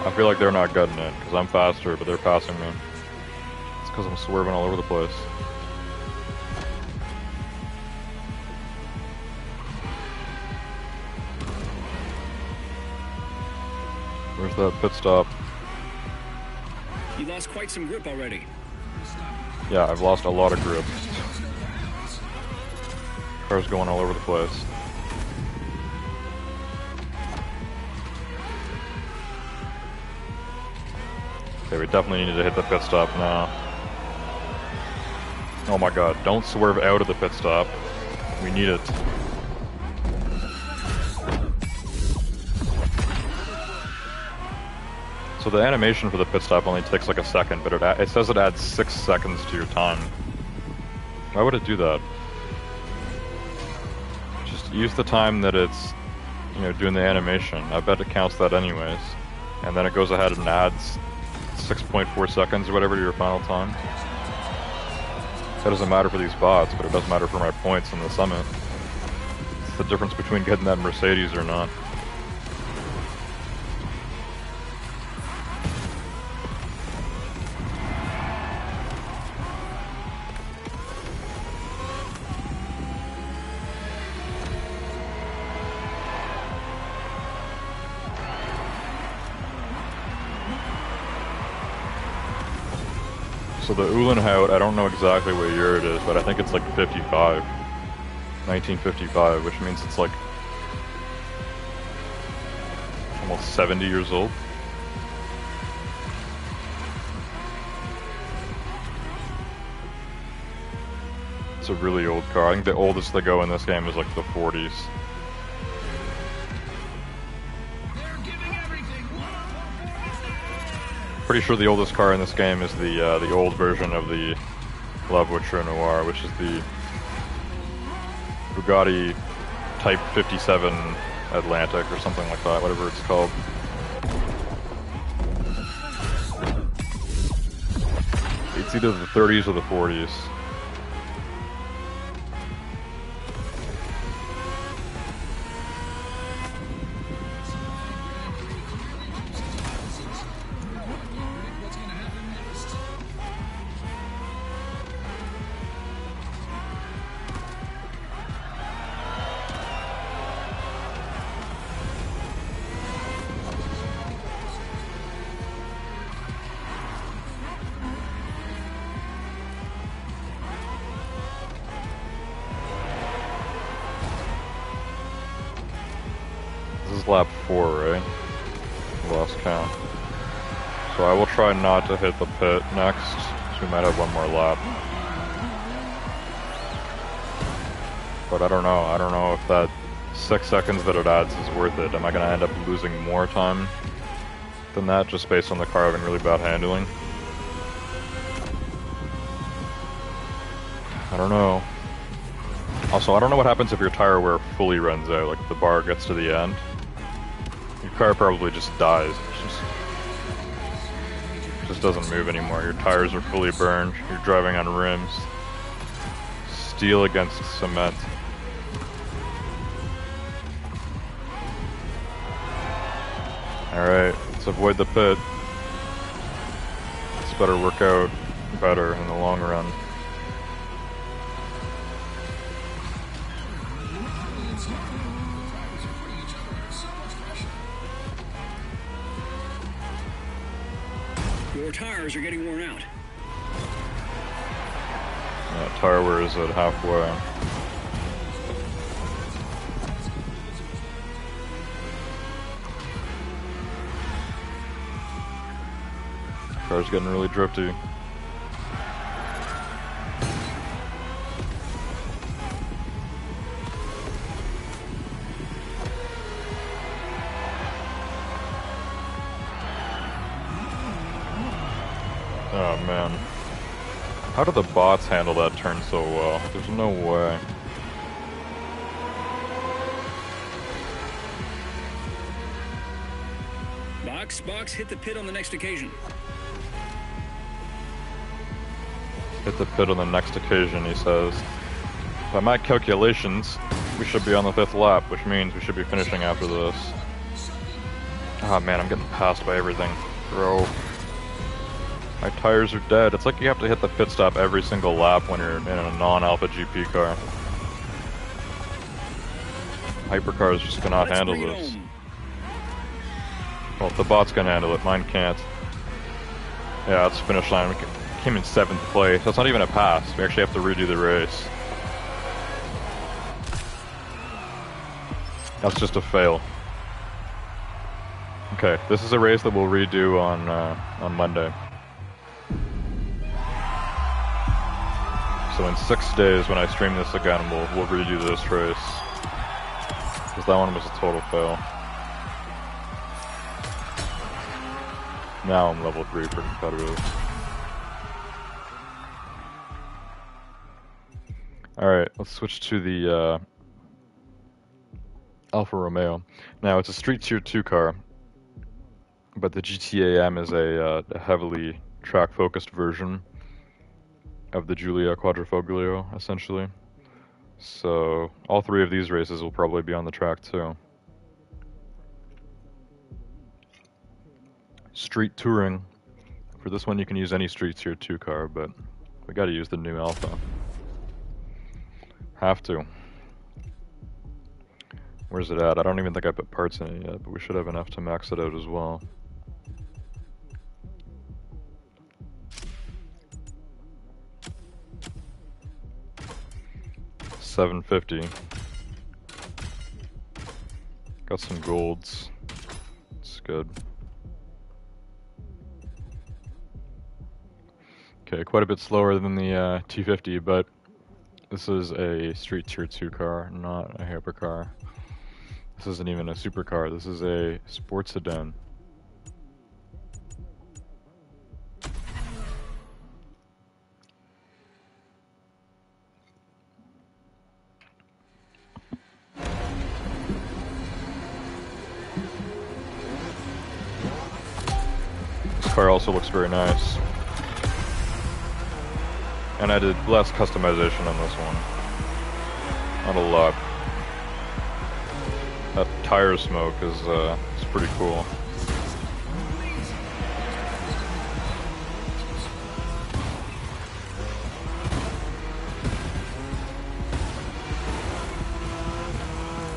I feel like they're not getting it, because I'm faster, but they're passing me. It's because I'm swerving all over the place. Where's that pit stop? You lost quite some grip already. Yeah, I've lost a lot of grip. Car's going all over the place. Okay, we definitely need to hit the pit stop now. Oh my god, don't swerve out of the pit stop. We need it. So the animation for the pit stop only takes like a second, but it says it adds 6 seconds to your time. Why would it do that? Just use the time that it's, you know, doing the animation. I bet it counts that anyways. And then it goes ahead and adds 6.4 seconds or whatever to your final time. That doesn't matter for these bots, but it does matter for my points in the summit. It's the difference between getting that Mercedes or not. So the Uhlenhaut, I don't know exactly what year it is, but I think it's like 55. 1955, which means it's like almost 70 years old. It's a really old car. I think the oldest they go in this game is like the 40s. Pretty sure the oldest car in this game is the old version of the La Voiture Noire, which is the Bugatti Type 57 Atlantic or something like that, whatever it's called. It's either the 30s or the 40s. This is lap 4, right? Lost count. So I will try not to hit the pit next, so we might have one more lap. But I don't know. I don't know if that 6 seconds that it adds is worth it. Am I going to end up losing more time than that just based on the car having really bad handling? I don't know. Also, I don't know what happens if your tire wear fully runs out, like if the bar gets to the end. Your car probably just dies. It just doesn't move anymore. Your tires are fully burned. You're driving on rims. Steel against cement. Alright, let's avoid the pit. This better work out better in the long run. Your tires are getting worn out. Yeah, tire wear is at halfway. Car's getting really drifty. Oh man. How do the bots handle that turn so well? There's no way. Box, hit the pit on the next occasion. Hit the pit on the next occasion, he says. By my calculations, we should be on the 5th lap, which means we should be finishing after this. Ah man, I'm getting passed by everything. Bro. My tires are dead. It's like you have to hit the pit stop every single lap when you're in a non-Alpha GP car. Hypercars just cannot handle this. Well, the bots can handle it, mine can't. Yeah, it's finish line. We came in 7th place. That's not even a pass. We actually have to redo the race. That's just a fail. Okay, this is a race that we'll redo on Monday. So in 6 days, when I stream this again, we'll redo this race. Because that one was a total fail. Now I'm level 3 for competitive. Alright, let's switch to the Alfa Romeo. Now it's a Street Tier 2 car, but the GTAM is a heavily track-focused version of the Giulia Quadrifoglio, essentially. So all 3 of these races will probably be on the track too. Street Touring. For this one you can use any Street Tier 2 car, but we gotta use the new Alpha. Have to. Where's it at? I don't even think I put parts in it yet, but we should have enough to max it out as well. $750. Got some golds. It's good. Okay, quite a bit slower than the T50, but this is a Street Tier 2 car, not a hypercar. This isn't even a supercar, this is a sports sedan. This car also looks very nice. And I did less customization on this one. Not a lot. That tire smoke is it's pretty cool.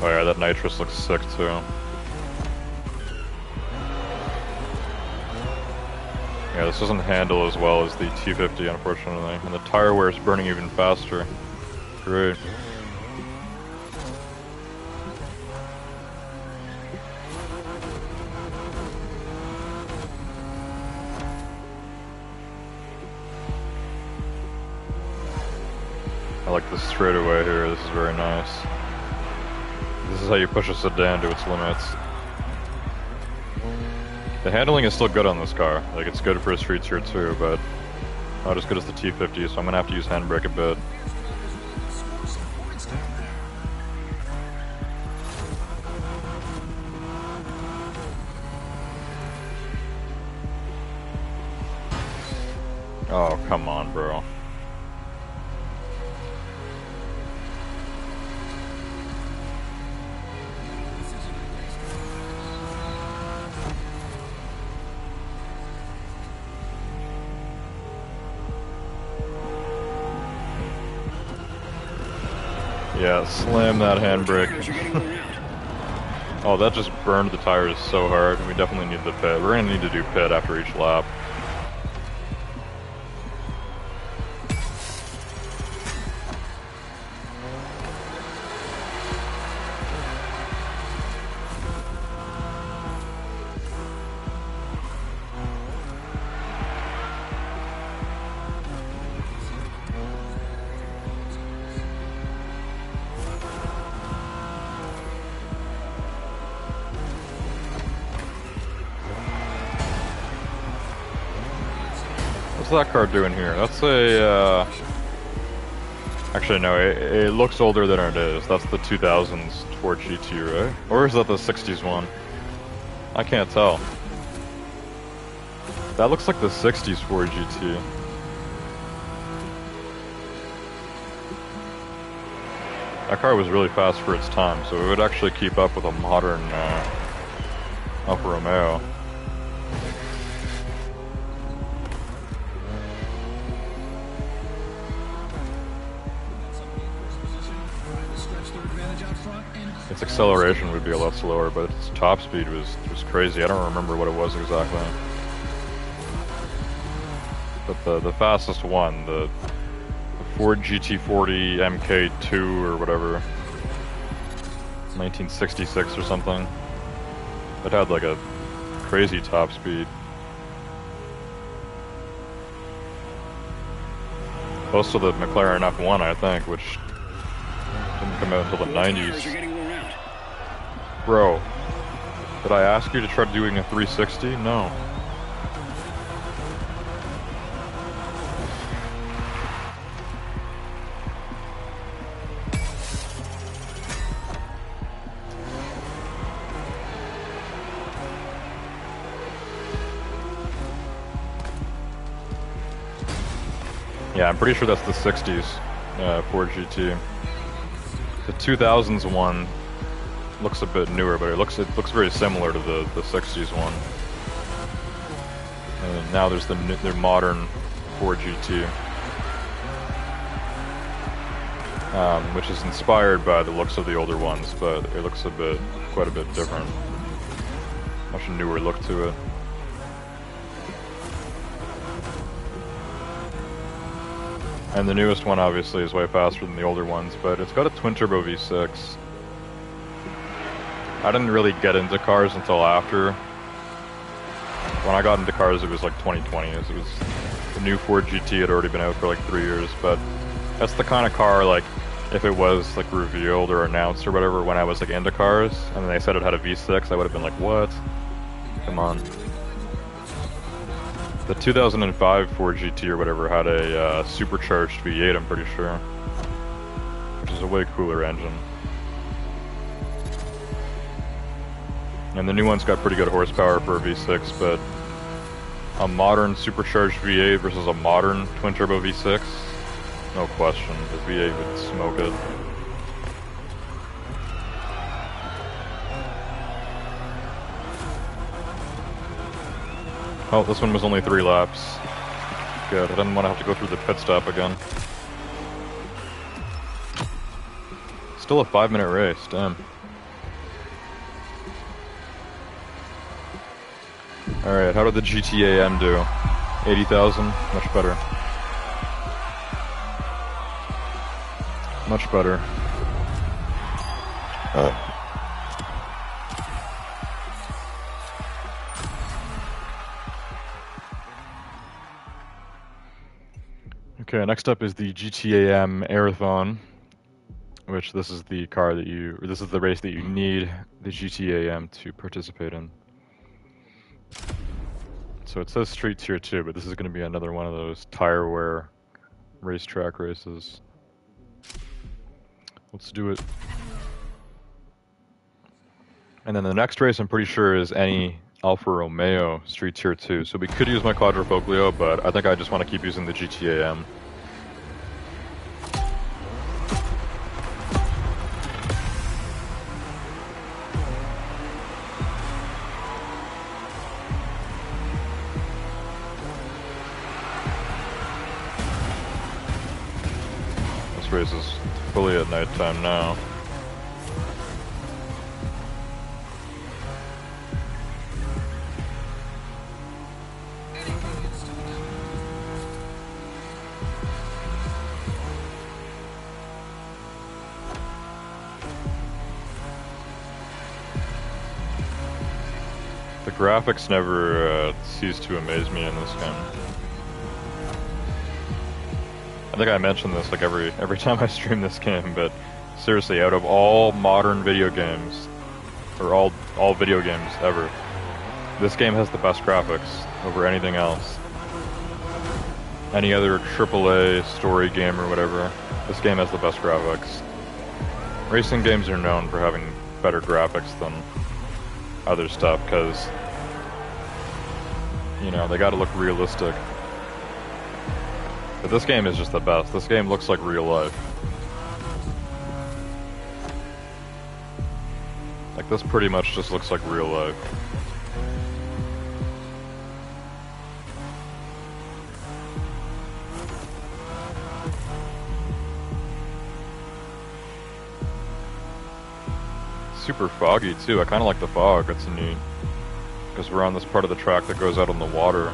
Oh yeah, that nitrous looks sick too. Yeah, this doesn't handle as well as the T50, unfortunately. And the tire wear is burning even faster. Great. I like this straightaway here, this is very nice. This is how you push a sedan to its limits. The handling is still good on this car, like it's good for a Street Tier 2, but not as good as the T50, so I'm gonna have to use handbrake a bit. Oh, come on, bro. Yeah, slam that handbrake. Oh, that just burned the tires so hard. We definitely need the pit. We're gonna need to do pit after each lap. What's that car doing here? That's a, actually, no, it looks older than it is. That's the 2000s Ford GT, right? Or is that the 60s one? I can't tell. That looks like the 60s Ford GT. That car was really fast for its time, so it would actually keep up with a modern Alfa Romeo. Its acceleration would be a lot slower, but its top speed was crazy. I don't remember what it was exactly. But the fastest one, the Ford GT40 MK2 or whatever, 1966 or something, it had like a crazy top speed. Close to the McLaren F1, I think, which didn't come out until the 90s. Bro, did I ask you to try doing a 360? No. Yeah, I'm pretty sure that's the 60s Ford GT. The 2000s one looks a bit newer, but it looks very similar to the 60s one. And now there's the modern Ford GT, which is inspired by the looks of the older ones, but it looks quite a bit different. Much newer look to it. And the newest one obviously is way faster than the older ones, but it's got a twin-turbo V6. I didn't really get into cars until after. When I got into cars, it was like 2020. It was the new Ford GT had already been out for like 3 years, but that's the kind of car, like, if it was like revealed or announced or whatever when I was like into cars, and they said it had a V6, I would have been like, what? Come on. The 2005 Ford GT or whatever had a supercharged V8, I'm pretty sure, which is a way cooler engine. And the new one's got pretty good horsepower for a V6, but a modern supercharged V8 versus a modern twin-turbo V6, no question, the V8 would smoke it. Oh, this one was only 3 laps. Good, I didn't want to have to go through the pit stop again. Still a 5-minute race, damn. Alright, how did the GTAM do? 80,000? Much better. Much better. Okay, next up is the GTAM Airathon, which this is the race that you need the GTAM to participate in. So it says Street Tier 2, but this is going to be another one of those tire wear racetrack races. Let's do it. And then the next race I'm pretty sure is any Alfa Romeo Street Tier 2. So we could use my Quadrifoglio, but I think I just want to keep using the GTAM. This race is fully at nighttime now. The graphics never cease to amaze me in this game. I think I mentioned this like every time I stream this game, but seriously, out of all modern video games, or all video games ever, this game has the best graphics over anything else. any other AAA story game or whatever, this game has the best graphics. Racing games are known for having better graphics than other stuff, because, you know, they gotta look realistic. But this game is just the best. This game looks like real life. Like, this pretty much just looks like real life. Super foggy too. I kind of like the fog. It's neat because we're on this part of the track that goes out on the water.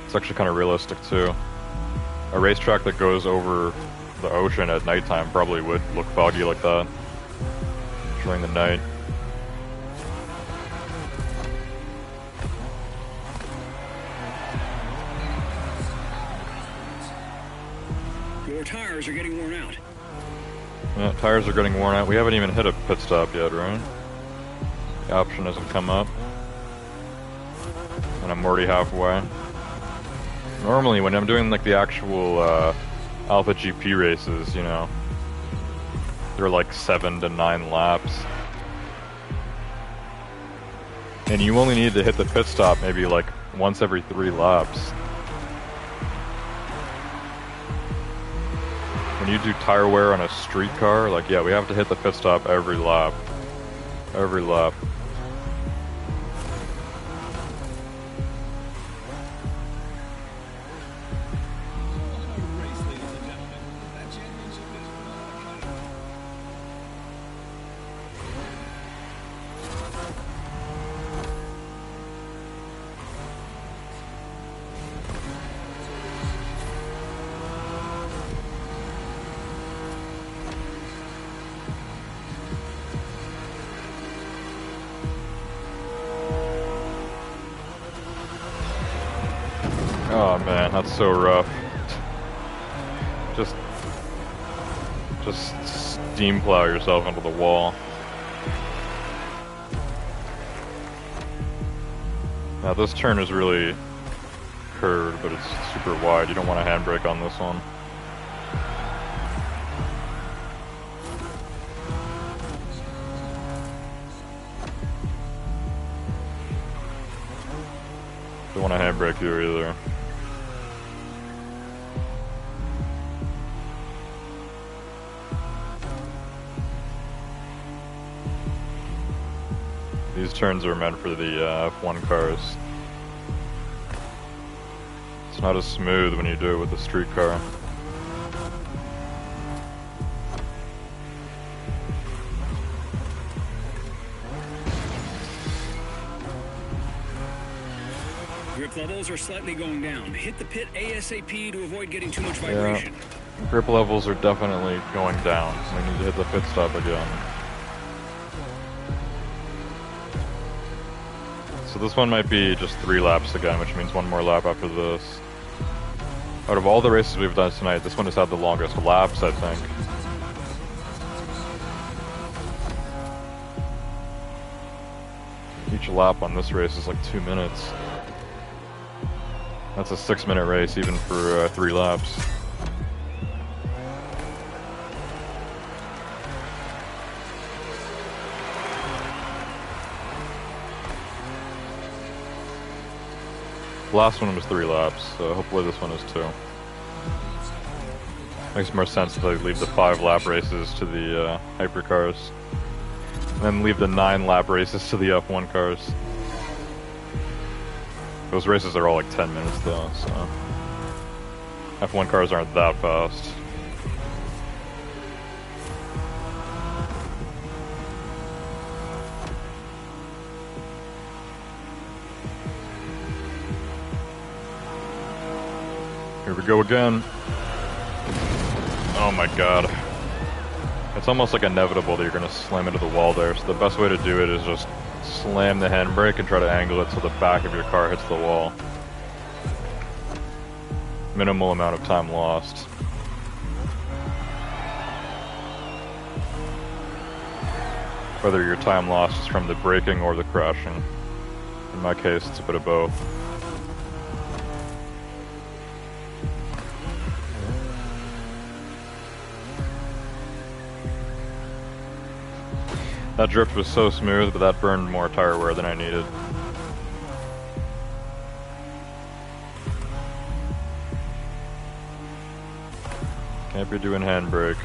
It's actually kind of realistic too. A racetrack that goes over the ocean at nighttime probably would look foggy like that during the night. Your tires are getting worn out. Yeah, tires are getting worn out. We haven't even hit a pit stop yet, right? The option hasn't come up. And I'm already halfway. Normally, when I'm doing like the actual Alpha GP races, you know, they're like 7 to 9 laps. And you only need to hit the pit stop maybe like once every 3 laps. When you do tire wear on a street car, like, yeah, we have to hit the pit stop every lap. Every lap. Oh man, that's so rough. Just steam plow yourself into the wall. Now this turn is really curved, but it's super wide. You don't want to handbrake on this one. Don't want to handbrake here either. These turns are meant for the F1 cars. It's not as smooth when you do it with a street car. Grip levels are slightly going down. Hit the pit ASAP to avoid getting too much vibration. Yeah, grip levels are definitely going down. We need to hit the pit stop again. So this one might be just 3 laps again, which means 1 more lap after this. Out of all the races we've done tonight, this one has had the longest laps, I think. Each lap on this race is like 2 minutes. That's a 6-minute race, even for 3 laps. The last one was 3 laps, so hopefully this one is 2. Makes more sense if I leave the 5 lap races to the hypercars, and then leave the 9 lap races to the F1 cars. Those races are all like 10 minutes though, so F1 cars aren't that fast. Here we go again. Oh my god. It's almost like inevitable that you're gonna slam into the wall there, so the best way to do it is just slam the handbrake and try to angle it so the back of your car hits the wall. Minimal amount of time lost. Whether your time lost is from the braking or the crashing. In my case, it's a bit of both. That drift was so smooth, but that burned more tire wear than I needed. Can't be doing handbrake.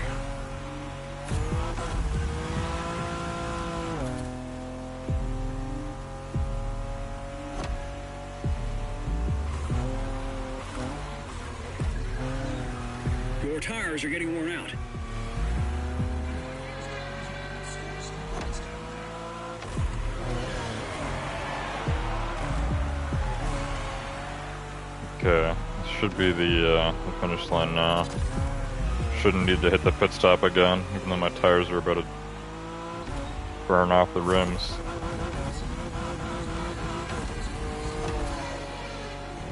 Your tires are getting worn out. Okay, this should be the finish line now. Shouldn't need to hit the pit stop again, even though my tires are about to burn off the rims.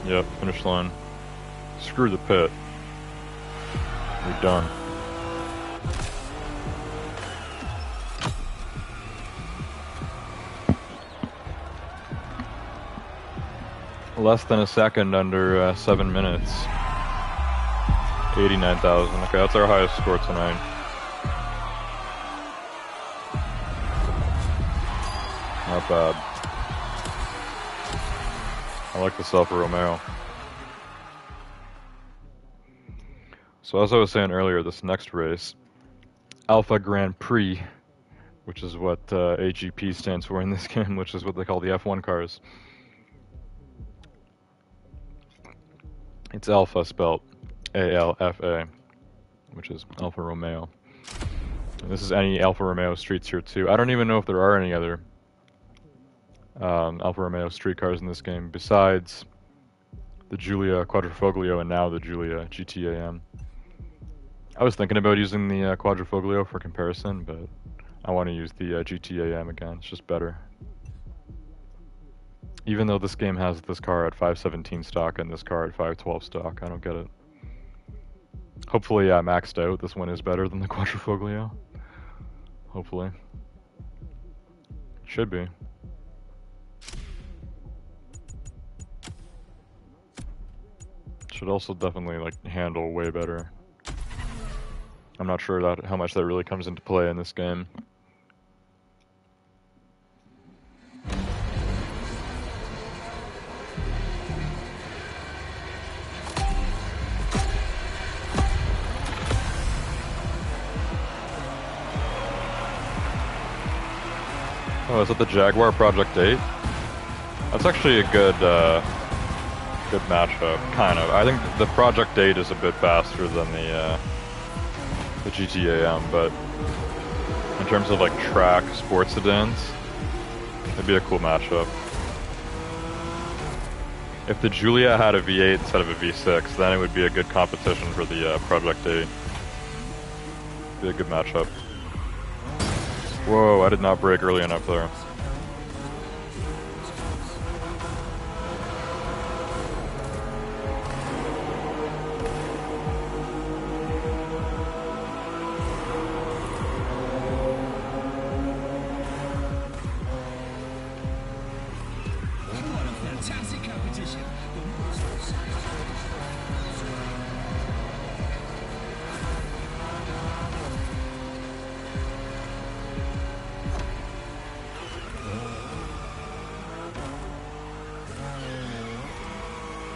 Yep, finish line. Screw the pit. We're done. Less than a second under 7 minutes. 89,000. Okay, that's our highest score tonight. Not bad. I like this Alfa Romeo. So as I was saying earlier, this next race, Alpha Grand Prix, which is what AGP stands for in this game, which is what they call the F1 cars. It's Alpha spelled A-L-F-A, which is Alfa Romeo. And this is any Alfa Romeo streets here too. I don't even know if there are any other Alfa Romeo street cars in this game besides the Giulia Quadrifoglio and now the Giulia GTAM. I was thinking about using the Quadrifoglio for comparison, but I want to use the GTAM again. It's just better. Even though this game has this car at 517 stock and this car at 512 stock, I don't get it. Hopefully I maxed out. This one is better than the Quadrifoglio. Hopefully. Should be. Should also definitely like handle way better. I'm not sure that how much that really comes into play in this game. Oh, is that the Jaguar Project 8? That's actually a good good matchup, kind of. I think the Project 8 is a bit faster than the GTAM, but in terms of like track sports sedans, it'd be a cool matchup. If the Giulia had a V8 instead of a V6, then it would be a good competition for the Project 8. Be a good matchup. Whoa, I did not brake early enough there. What a fantastic competition. The Motorfest.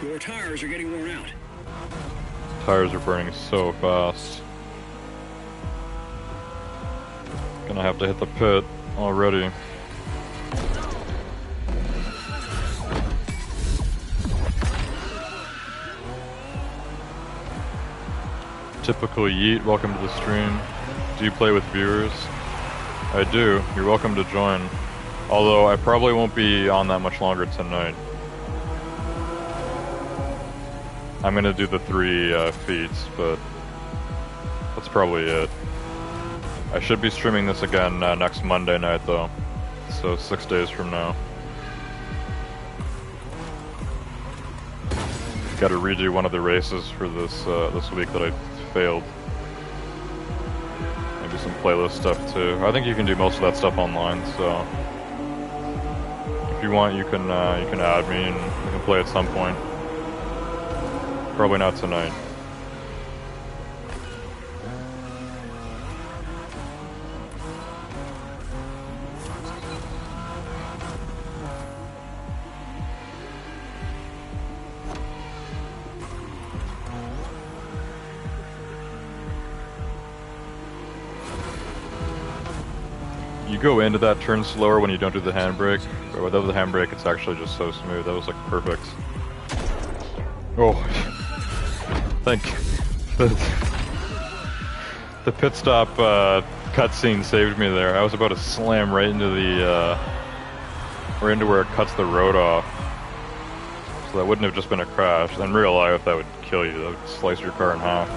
Your tires are getting worn out. Tires are burning so fast. Gonna have to hit the pit already. Typical Yeet, welcome to the stream. Do you play with viewers? I do. You're welcome to join. Although I probably won't be on that much longer tonight. I'm gonna do the 3 feeds, but that's probably it. I should be streaming this again next Monday night though, so 6 days from now. Got to redo one of the races for this this week that I failed. Maybe some playlist stuff too. I think you can do most of that stuff online, so if you want, you can add me and we can play at some point. Probably not tonight. you go into that turn slower when you don't do the handbrake, but without the handbrake, it's actually just so smooth. That was like perfect. Oh, thank the pit stop cutscene saved me there. I was about to slam right into the right into where it cuts the road off. So that wouldn't have just been a crash. In real life, that would kill you. That would slice your car in half.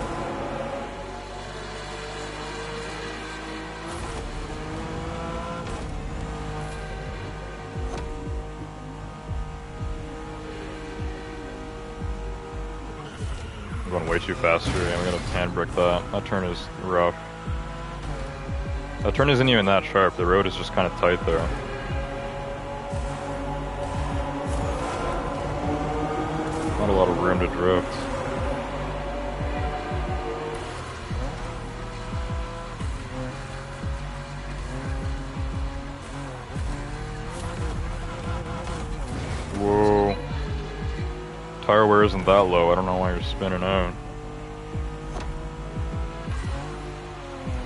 I'm going way too fast here. I'm gonna handbrake that. That turn is rough. That turn isn't even that sharp. The road is just kind of tight there. Not a lot of room to drift. Whoa. Tire wear isn't that low. I don't know why you're spinning out.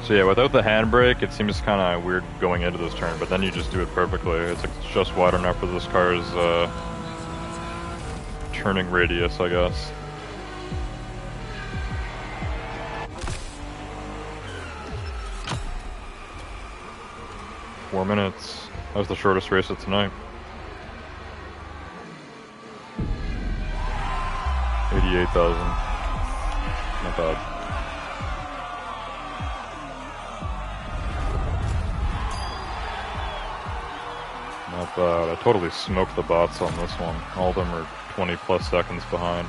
So yeah, without the handbrake, it seems kind of weird going into this turn, but then you just do it perfectly. It's like just wide enough for this car's turning radius, I guess. Four minutes. That was the shortest race of tonight. 88,000. Not bad. Not bad. I totally smoked the bots on this one. All of them are 20 plus seconds behind.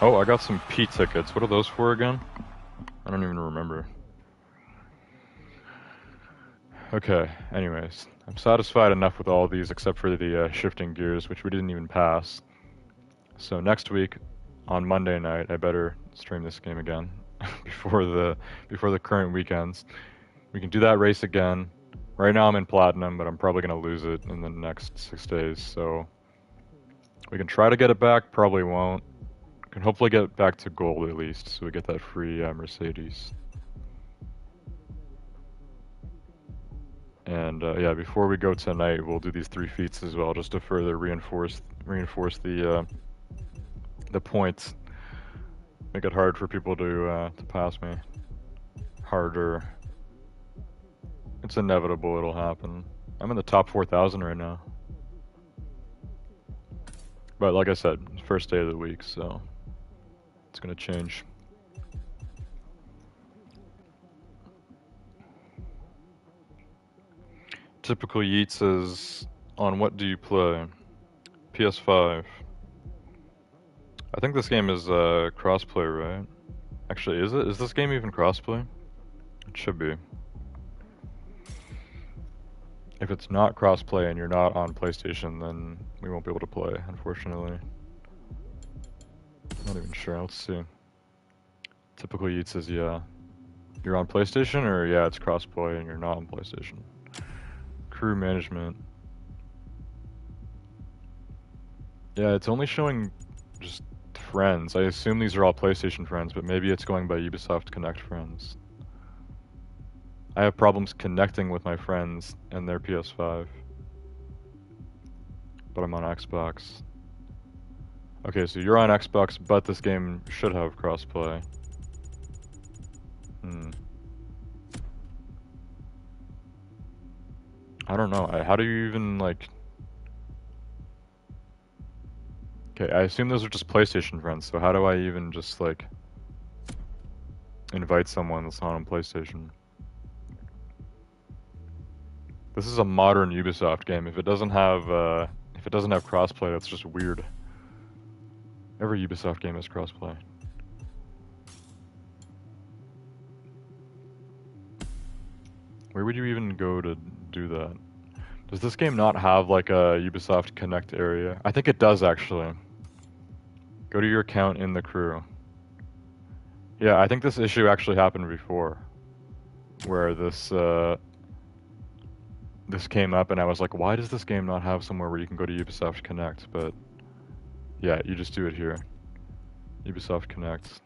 Oh, I got some P tickets. What are those for again? I don't even remember. Okay, anyways. I'm satisfied enough with all these except for the shifting gears, which we didn't even pass. So next week, on Monday night, I better stream this game again before the current weekends. We can do that race again. Right now I'm in platinum, but I'm probably gonna lose it in the next 6 days. So we can try to get it back. Probably won't. We can hopefully get back to gold at least, so we get that free Mercedes. And yeah, before we go tonight, we'll do these 3 feats as well, just to further reinforce the points. Make it hard for people to pass me. Harder. It's inevitable it'll happen. I'm in the top 4,000 right now. But like I said, first day of the week, so it's gonna change. Typical Yeet says, on what do you play? PS5. I think this game is crossplay, right? Actually, is it? Is this game even crossplay? It should be. If it's not crossplay and you're not on PlayStation, then we won't be able to play, unfortunately. Not even sure, let's see. Typical Yeet says, yeah. You're on PlayStation, or yeah, it's crossplay and you're not on PlayStation. Crew management. Yeah, it's only showing just friends. I assume these are all PlayStation friends, but maybe it's going by Ubisoft Connect friends. I have problems connecting with my friends and their PS5. But I'm on Xbox. Okay, so you're on Xbox, but this game should have crossplay. I don't know. How do you even, like... Okay, I assume those are just PlayStation friends, so how do I even just, like... invite someone that's not on PlayStation? This is a modern Ubisoft game. If it doesn't have crossplay, that's just weird. Every Ubisoft game has crossplay. Where would you even go to do that? Does this game not have like a Ubisoft Connect area? I think it does actually. Go to your account in the crew. Yeah, I think this issue actually happened before. Where this came up and I was like, why does this game not have somewhere where you can go to Ubisoft Connect? But Yeah, you just do it here. Ubisoft Connect.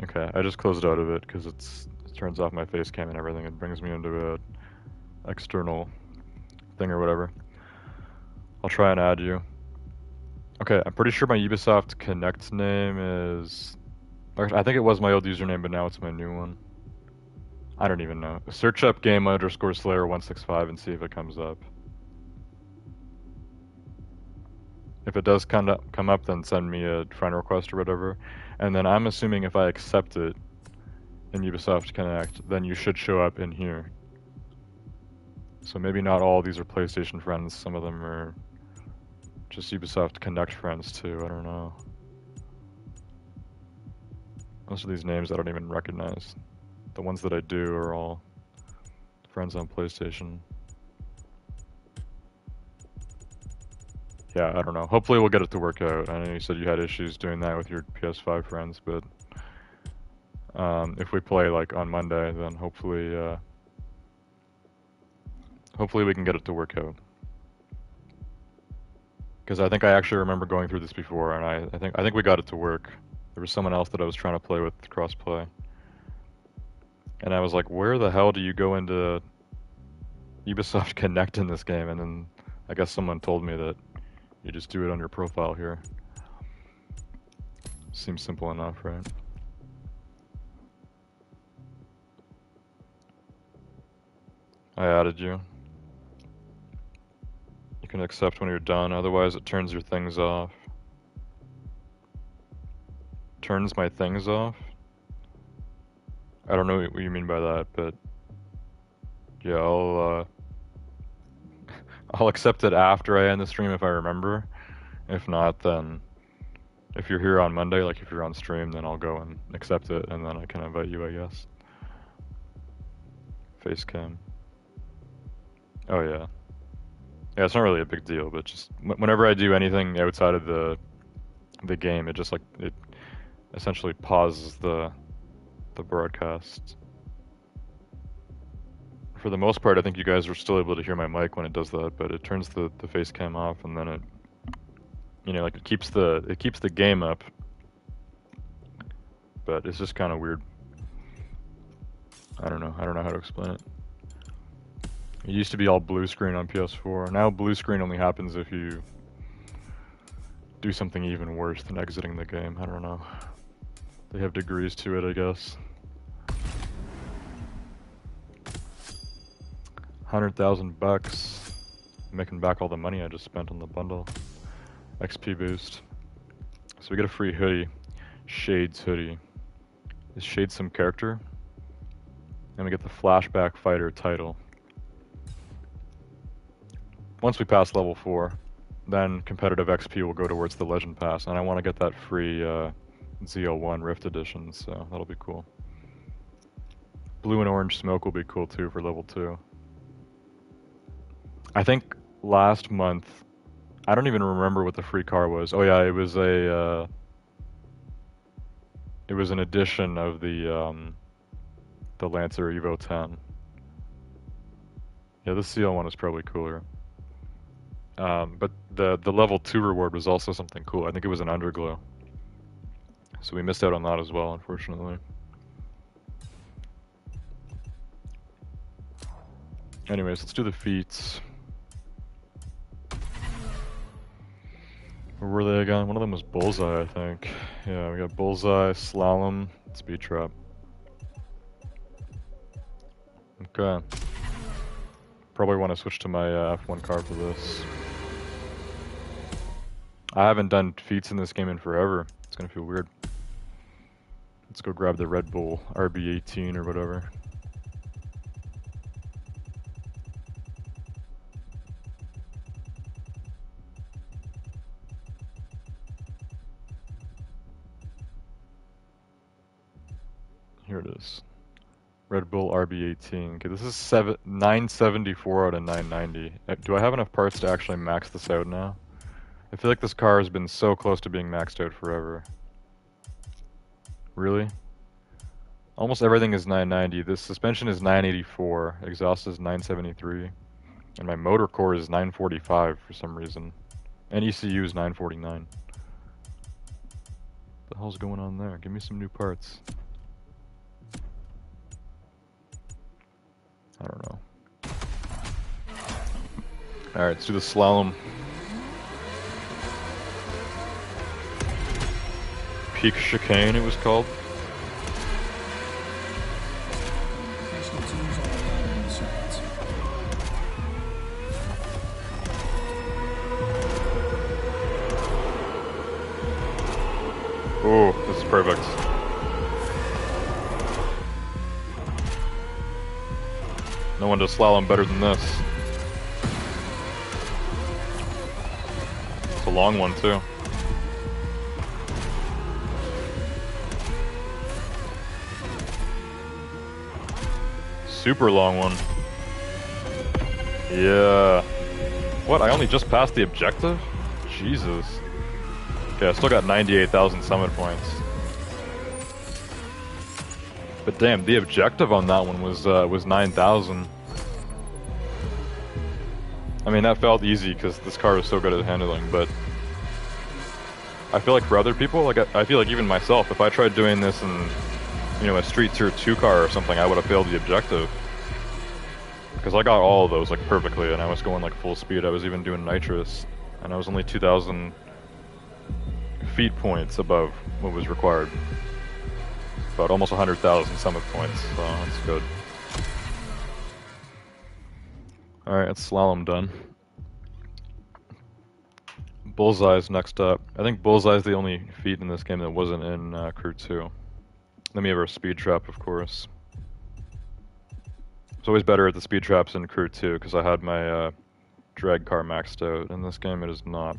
Okay, I just closed out of it because it turns off my face cam and everything. It brings me into a external thing or whatever. I'll try and add you. Okay, I'm pretty sure my Ubisoft Connect name is... I think it was my old username, but now it's my new one. I don't even know. Search up game_slayer165 and see if it comes up. If it does come up, then send me a friend request or whatever. And then I'm assuming if I accept it in Ubisoft Connect, then you should show up in here. So maybe not all these are PlayStation friends. Some of them are just Ubisoft Connect friends too. I don't know. Most of these names I don't even recognize. The ones that I do are all friends on PlayStation. Yeah, I don't know. Hopefully we'll get it to work out. I know you said you had issues doing that with your PS5 friends, but if we play like on Monday, then hopefully we can get it to work out. Because I think I actually remember going through this before, and I think we got it to work. There was someone else that I was trying to play with crossplay, and I was like, "Where the hell do you go into Ubisoft Connect in this game?" And then I guess someone told me that you just do it on your profile here. Seems simple enough, right? I added you. You can accept when you're done, otherwise it turns your things off. Turns my things off? I don't know what you mean by that, but yeah, I'll accept it after I end the stream if I remember. If not, then if you're here on Monday, like if you're on stream, then I'll go and accept it, and then I can invite you, I guess. Facecam. Oh yeah. Yeah, it's not really a big deal, but just whenever I do anything outside of the game, it just like it essentially pauses the broadcast. For the most part, I think you guys are still able to hear my mic when it does that, but it turns the face cam off, and then it, you know, like it keeps the game up, but it's just kind of weird. I don't know how to explain it. It used to be all blue screen on PS4. Now blue screen only happens if you do something even worse than exiting the game. I don't know. They have degrees to it, I guess. 100,000 bucks. Making back all the money I just spent on the bundle. XP boost. So we get a free hoodie. Shades hoodie. Is Shades some character? And we get the Flashback Fighter title. Once we pass level 4, then competitive XP will go towards the Legend Pass, and I want to get that free ZL1 Rift Edition, so that'll be cool. Blue and orange smoke will be cool too for level 2. I think last month, I don't even remember what the free car was. Oh yeah, it was a it was an edition of the Lancer Evo 10. Yeah, this CL1 is probably cooler. But the level 2 reward was also something cool. I think it was an underglow. So we missed out on that as well, unfortunately. Anyways, let's do the feats. Where were they again? One of them was Bullseye, I think. Yeah, we got Bullseye, Slalom, Speed Trap. Okay. Probably want to switch to my F1 car for this. I haven't done feats in this game in forever. It's gonna feel weird. Let's go grab the Red Bull RB18 or whatever. Here it is. Red Bull RB18. Okay, this is 974 out of 990. Do I have enough parts to actually max this out now? I feel like this car has been so close to being maxed out forever. Really? Almost everything is 990. This suspension is 984. Exhaust is 973. And my motor core is 945 for some reason. And ECU is 949. What the hell's going on there? Give me some new parts. I don't know. Alright, let's do the slalom. Peak chicane, it was called. Professional teams are allowed on the sides. Oh, this is perfect. No one does slalom better than this. It's a long one, too. Super long one. Yeah. What? I only just passed the objective? Jesus. Okay, I still got 98,000 summit points. But damn, the objective on that one was 9,000. I mean, that felt easy because this car was so good at handling, but I feel like for other people, like I feel like even myself, if I tried doing this in, you know, a Street Tier 2 car or something, I would have failed the objective. Because I got all of those like perfectly, and I was going like full speed. I was even doing nitrous, and I was only 2,000 feet points above what was required. About almost 100,000 summit points, so that's good. Alright, it's slalom done. Bullseye's next up. I think Bullseye's the only feat in this game that wasn't in Crew 2. Then we have our speed trap, of course. It's always better at the speed traps in Crew 2 because I had my drag car maxed out. In this game, it is not.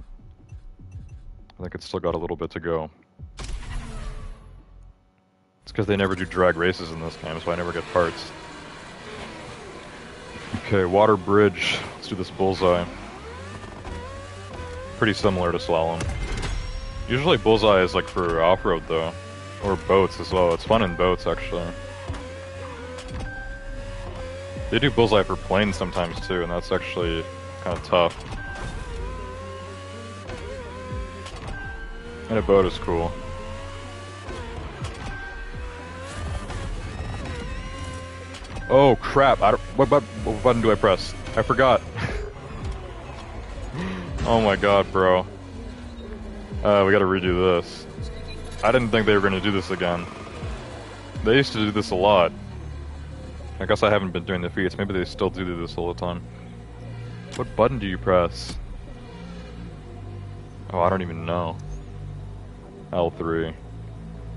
I think it's still got a little bit to go. It's because they never do drag races in this game, so I never get parts. Okay, water bridge. Let's do this bullseye. Pretty similar to slalom. Usually bullseye is like for off-road though. Or boats as well. It's fun in boats actually. They do bullseye for planes sometimes too, and that's actually kind of tough. And a boat is cool. Oh crap, what button do I press? I forgot. Oh my god, bro. We gotta redo this. I didn't think they were gonna do this again. They used to do this a lot. I guess I haven't been doing the feats. Maybe they still do this all the time. What button do you press? Oh, I don't even know. L3.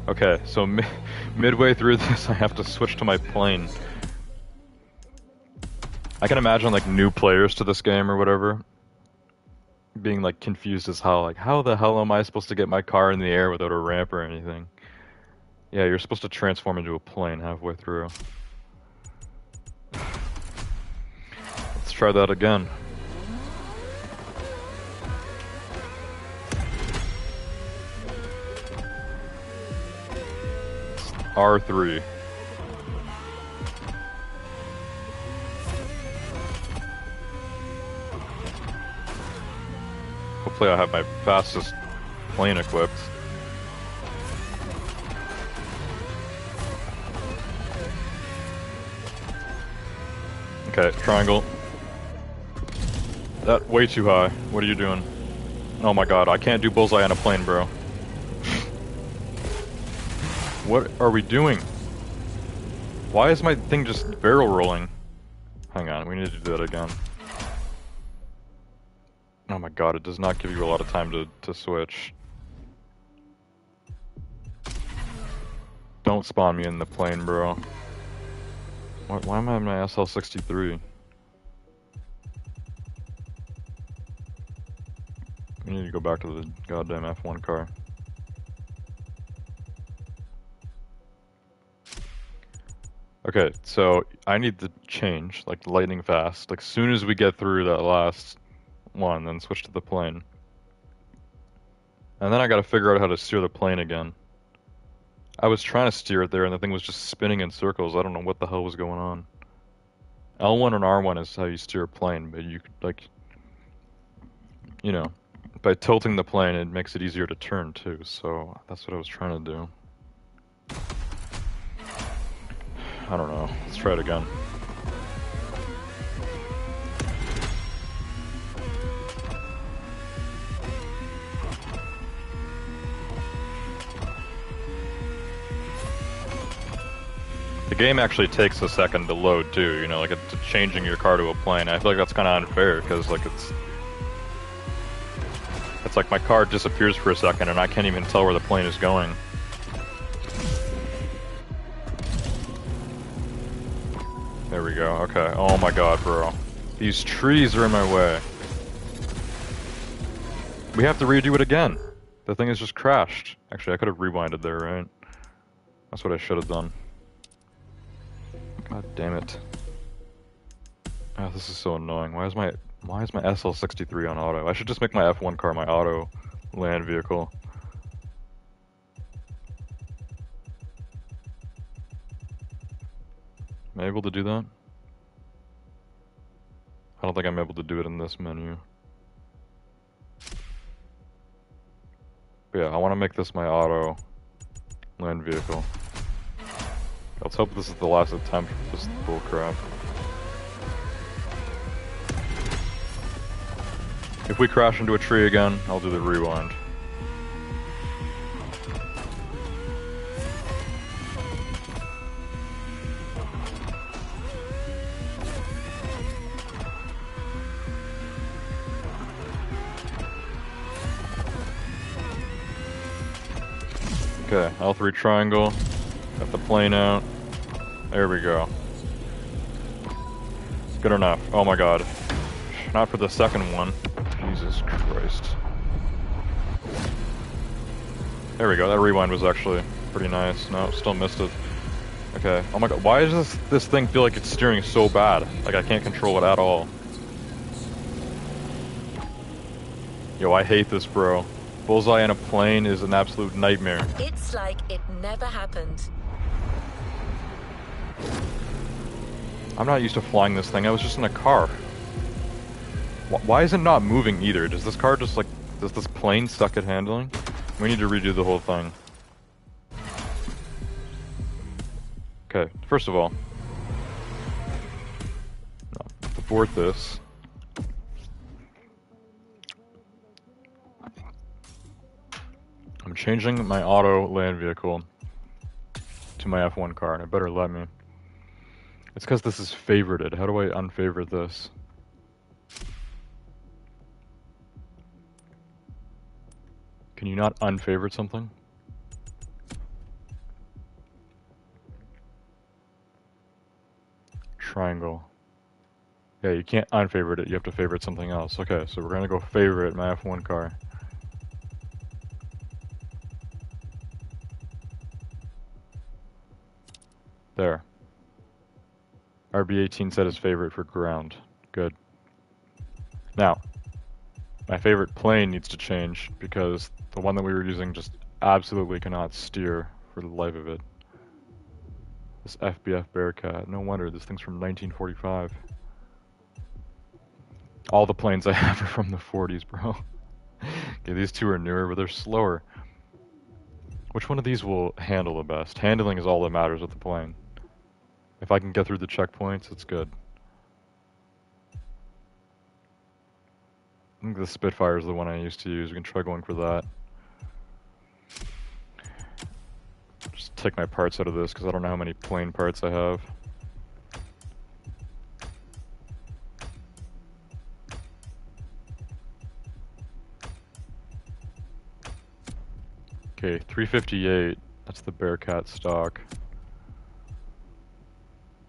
Okay, so midway through this, I have to switch to my plane. I can imagine like new players to this game or whatever being like confused as hell, like how the hell am I supposed to get my car in the air without a ramp or anything? Yeah, you're supposed to transform into a plane halfway through. Let's try that again. It's R3. Hopefully I have my fastest plane equipped. Okay, triangle. That way too high. What are you doing? Oh my god, I can't do bullseye on a plane, bro. What are we doing? Why is my thing just barrel rolling? Hang on, we need to do that again. Oh my god, it does not give you a lot of time to switch. Don't spawn me in the plane, bro. Why am I in my SL63? We need to go back to the goddamn F1 car. Okay, so I need to change, like lightning fast. Like, soon as we get through that last one, then switch to the plane. And then I gotta figure out how to steer the plane again. I was trying to steer it there and the thing was just spinning in circles. I don't know what the hell was going on. L1 and R1 is how you steer a plane, but you could, like, you know, by tilting the plane, it makes it easier to turn too, so that's what I was trying to do. I don't know. Let's try it again. The game actually takes a second to load too, you know, like it's changing your car to a plane. I feel like that's kind of unfair because like it's like my car disappears for a second and I can't even tell where the plane is going. There we go. Okay. Oh my god, bro. These trees are in my way. We have to redo it again. The thing has just crashed. Actually, I could have rewinded there, right? That's what I should have done. God damn it. Oh, this is so annoying. Why is my SL63 on auto? I should just make my F1 car my auto land vehicle. Am I able to do that? I don't think I'm able to do it in this menu. But yeah, I want to make this my auto land vehicle. Let's hope this is the last attempt for this bullcrap. If we crash into a tree again, I'll do the rewind. Okay, L3 triangle. Got the plane out. There we go. Good enough. Oh my god. Not for the second one. Jesus Christ. There we go. That rewind was actually pretty nice. No, still missed it. Okay. Oh my god. Why does this thing feel like it's steering so bad? Like I can't control it at all. Yo, I hate this, bro. Bullseye in a plane is an absolute nightmare. It's like it never happened. I'm not used to flying this thing. I was just in a car. Why is it not moving either? Does this car just like... Does this plane suck at handling? We need to redo the whole thing. Okay, first of all... abort this. I'm changing my auto land vehicle to my F1 car, and it better let me. It's because this is favorited. How do I unfavorite this? Can you not unfavorite something? Triangle. Yeah, you can't unfavorite it. You have to favorite something else. Okay, so we're gonna go favorite my F1 car. There. RB18 set his favorite for ground. Good. Now, my favorite plane needs to change because the one that we were using just absolutely cannot steer for the life of it. This FBF Bearcat. No wonder, this thing's from 1945. All the planes I have are from the 40s, bro. Okay, these two are newer, but they're slower. Which one of these will handle the best? Handling is all that matters with the plane. If I can get through the checkpoints, it's good. I think the Spitfire is the one I used to use. We can try going for that. Just take my parts out of this because I don't know how many plane parts I have. Okay, 358. That's the Bearcat stock.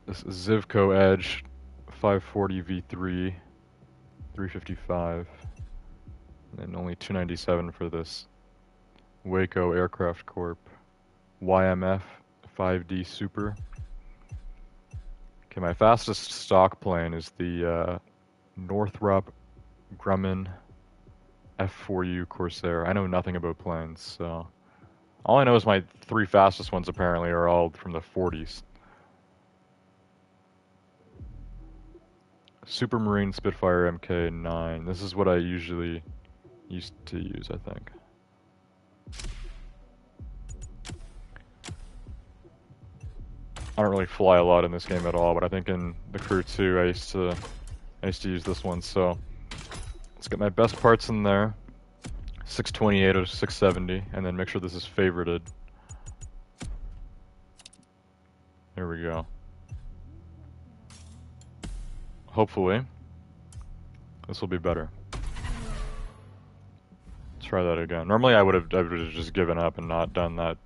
This is Zivco Edge 540 V3, 355, and only 297 for this Waco Aircraft Corp YMF 5D Super. Okay, my fastest stock plane is the Northrop Grumman F4U Corsair. I know nothing about planes, so All I know is my 3 fastest ones apparently are all from the 40s. Supermarine Spitfire Mk9. This is what I usually used to use, I think. I don't really fly a lot in this game at all, but I think in the Crew 2 I used to use this one, so let's get my best parts in there. 628 or 670, and then make sure this is favorited. Here we go. Hopefully, this will be better. Try that again. Normally I would have just given up and not done that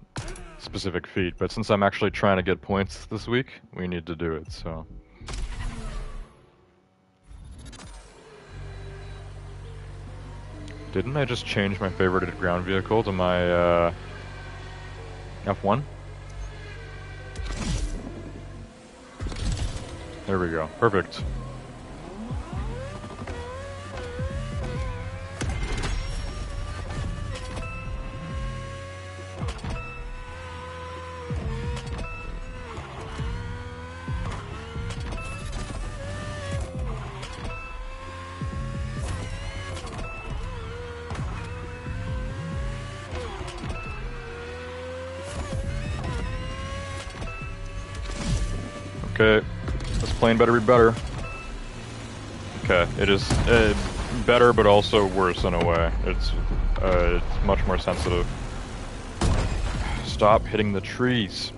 specific feat, but since I'm actually trying to get points this week, we need to do it, so. Didn't I just change my favorited ground vehicle to my F1? There we go. Perfect. Okay, this plane better be better. Okay, it is better, but also worse in a way. It's much more sensitive. Stop hitting the trees.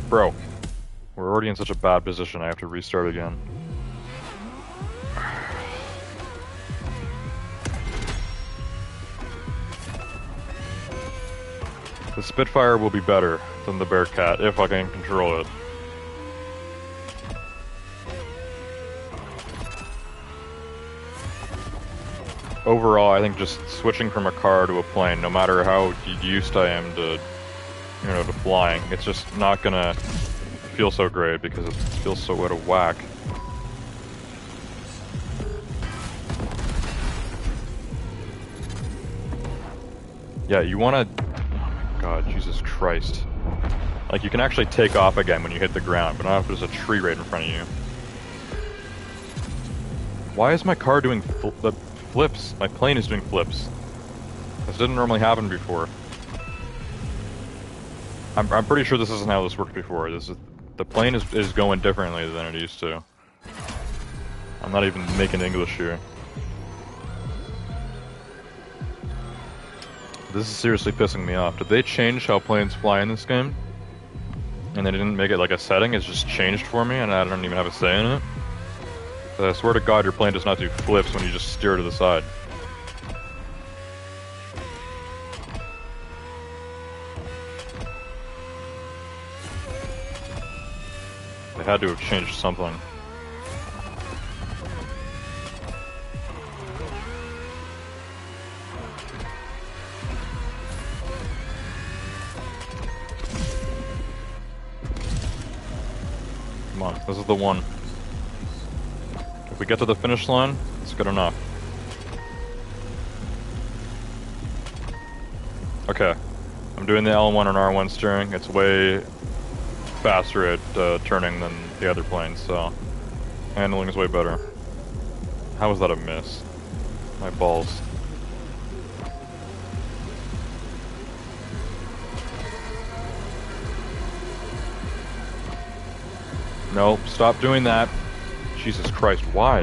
Bro, we're already in such a bad position, I have to restart again. The Spitfire will be better than the Bearcat if I can control it. Overall, I think just switching from a car to a plane, no matter how used I am to, you know, to flying, it's just not gonna feel so great because it feels so out of whack. Yeah, you wanna... God, Jesus Christ. Like, you can actually take off again when you hit the ground, but not if there's a tree right in front of you. Why is my car doing the flips? My plane is doing flips. This didn't normally happen before. I'm pretty sure this isn't how this worked before. The plane is going differently than it used to. I'm not even making English here. This is seriously pissing me off. Did they change how planes fly in this game? And they didn't make it like a setting, it's just changed for me and I don't even have a say in it? I swear to God your plane does not do flips when you just steer to the side. They had to have changed something. Come on, this is the one. If we get to the finish line, it's good enough. Okay, I'm doing the L1 and R1 steering. It's way faster at turning than the other planes, so handling is way better. How was that a miss? My balls. Nope, stop doing that. Jesus Christ, why?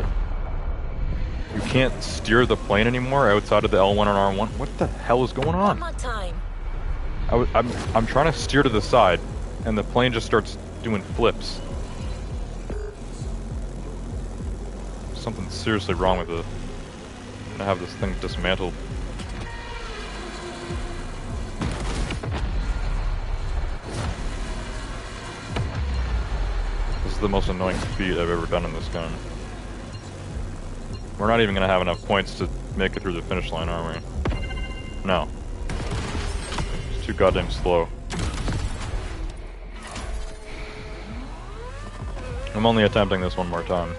You can't steer the plane anymore outside of the L1 and R1? What the hell is going on? One more time. I'm trying to steer to the side, and the plane just starts doing flips. Something seriously wrong with it. I'm gonna have this thing dismantled. This is the most annoying feat I've ever done in this game. We're not even gonna have enough points to make it through the finish line, are we? No. It's too goddamn slow. I'm only attempting this one more time.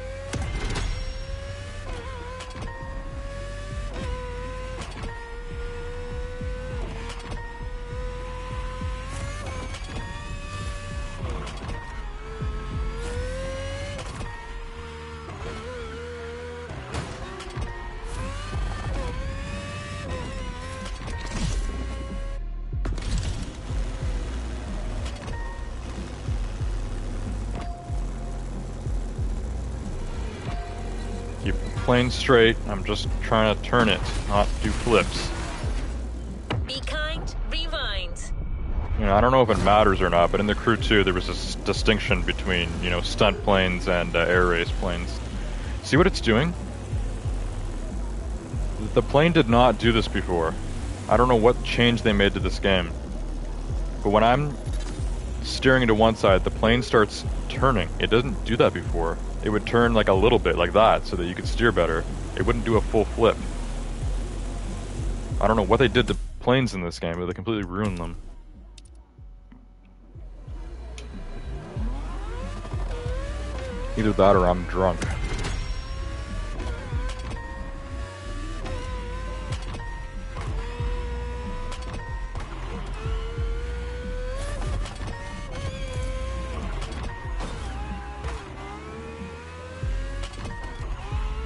plane straight. I'm just trying to turn it, not do flips. Be kind, rewind. You know, I don't know if it matters or not, but in the Crew 2, there was this distinction between, you know, stunt planes and air race planes. See what it's doing? The plane did not do this before. I don't know what change they made to this game. But when I'm steering to one side, the plane starts turning. It doesn't do that before. It would turn like a little bit, like that, so that you could steer better. It wouldn't do a full flip. I don't know what they did to planes in this game, but they completely ruined them. Either that or I'm drunk.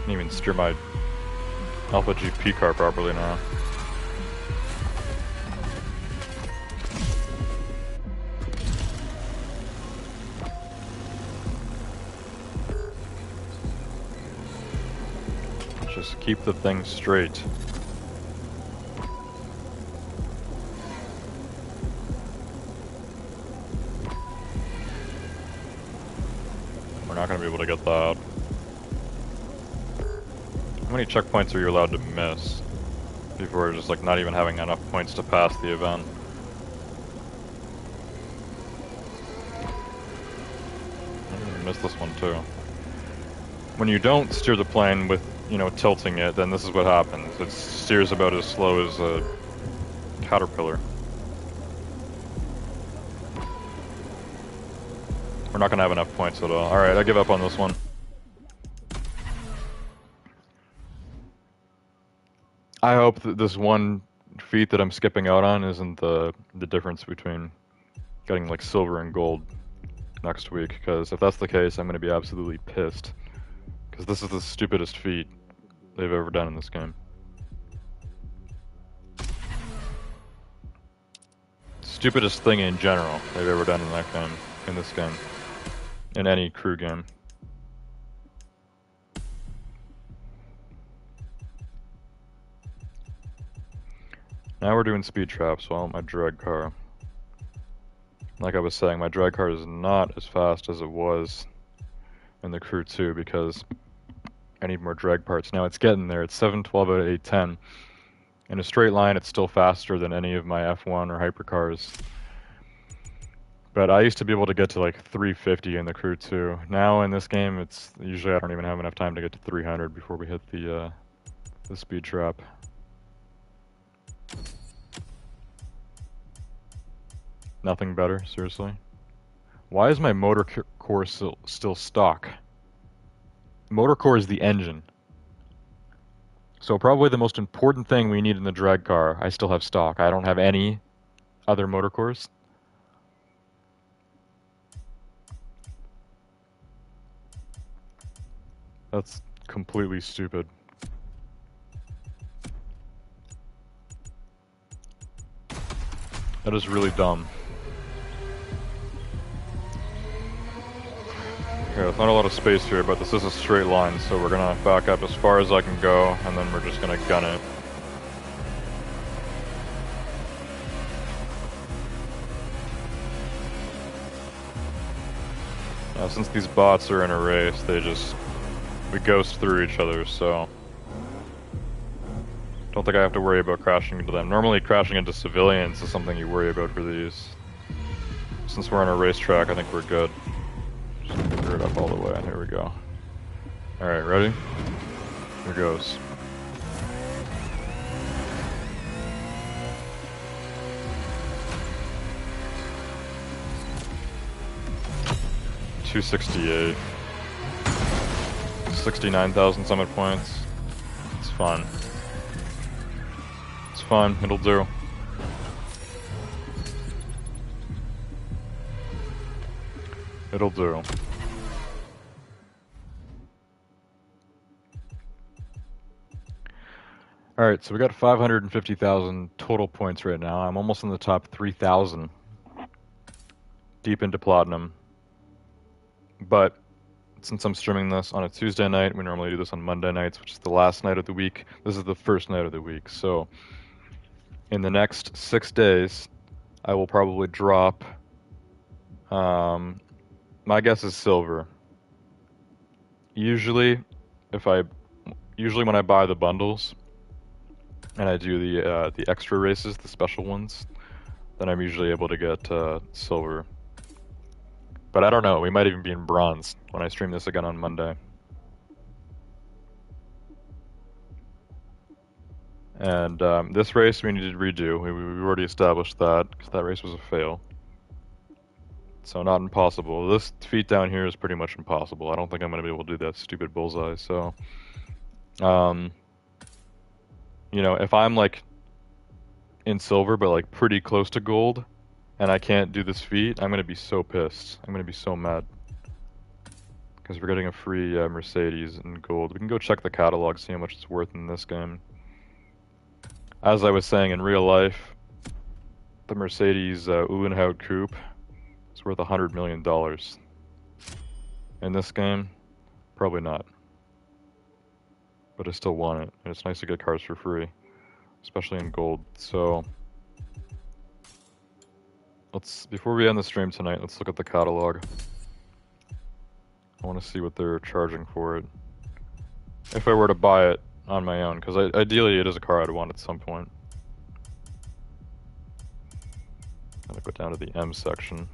Can't even steer my Alpha GP car properly now. Just keep the thing straight. We're not going to be able to get that. How many checkpoints are you allowed to miss before just like not even having enough points to pass the event? I'm gonna miss this one too. When you don't steer the plane with, you know, tilting it, then this is what happens. It steers about as slow as a caterpillar. We're not gonna have enough points at all. Alright, I give up on this one. I hope that this one feat that I'm skipping out on isn't the difference between getting like silver and gold next week, because if that's the case, I'm going to be absolutely pissed. Because this is the stupidest feat they've ever done in this game. Stupidest thing in general they've ever done in that game, in this game, in any crew game. Now we're doing speed traps while my drag car. Like I was saying, my drag car is not as fast as it was in the Crew 2 because I need more drag parts. Now it's getting there. It's 712 out of 810. In a straight line, it's still faster than any of my F1 or hypercars. But I used to be able to get to like 350 in the Crew 2. Now in this game, it's usually I don't even have enough time to get to 300 before we hit the speed trap. Nothing better, seriously. Why is my motor core still stock? Motor core is the engine. So probably the most important thing we need in the drag car, I still have stock. I don't have any other motor cores. That's completely stupid. That is really dumb. Okay, there's not a lot of space here, but this is a straight line, so we're gonna back up as far as I can go, and then we're just gonna gun it. Now, since these bots are in a race, we ghost through each other, so don't think I have to worry about crashing into them. Normally crashing into civilians is something you worry about for these. Since we're on a racetrack, I think we're good. Just figure it up all the way. Here we go. Alright, ready? Here goes. $268. 69,000 summit points. It's fun. It's fun, it'll do. It'll do. Alright, so we got 550,000 total points right now. I'm almost in the top 3,000. Deep into platinum. But since I'm streaming this on a Tuesday night, we normally do this on Monday nights, which is the last night of the week. This is the first night of the week. So in the next 6 days, I will probably drop, my guess is silver. Usually, usually when I buy the bundles and I do the extra races, the special ones, then I'm usually able to get silver. But I don't know, we might even be in bronze when I stream this again on Monday. And this race we need to redo. We've already established that, because that race was a fail. So not impossible. This feat down here is pretty much impossible. I don't think I'm going to be able to do that stupid bullseye, so... you know, if I'm like in silver but like pretty close to gold and I can't do this feat, I'm going to be so pissed. I'm going to be so mad. Because we're getting a free Mercedes in gold. We can go check the catalog, see how much it's worth in this game. As I was saying, in real life, the Mercedes Uhlenhaut Coupe is worth $100 million. In this game, probably not. But I still want it, and it's nice to get cars for free, especially in gold. So, before we end the stream tonight, let's look at the catalog. I want to see what they're charging for it. If I were to buy it on my own, because ideally it is a car I'd want at some point. Gotta go down to the M section.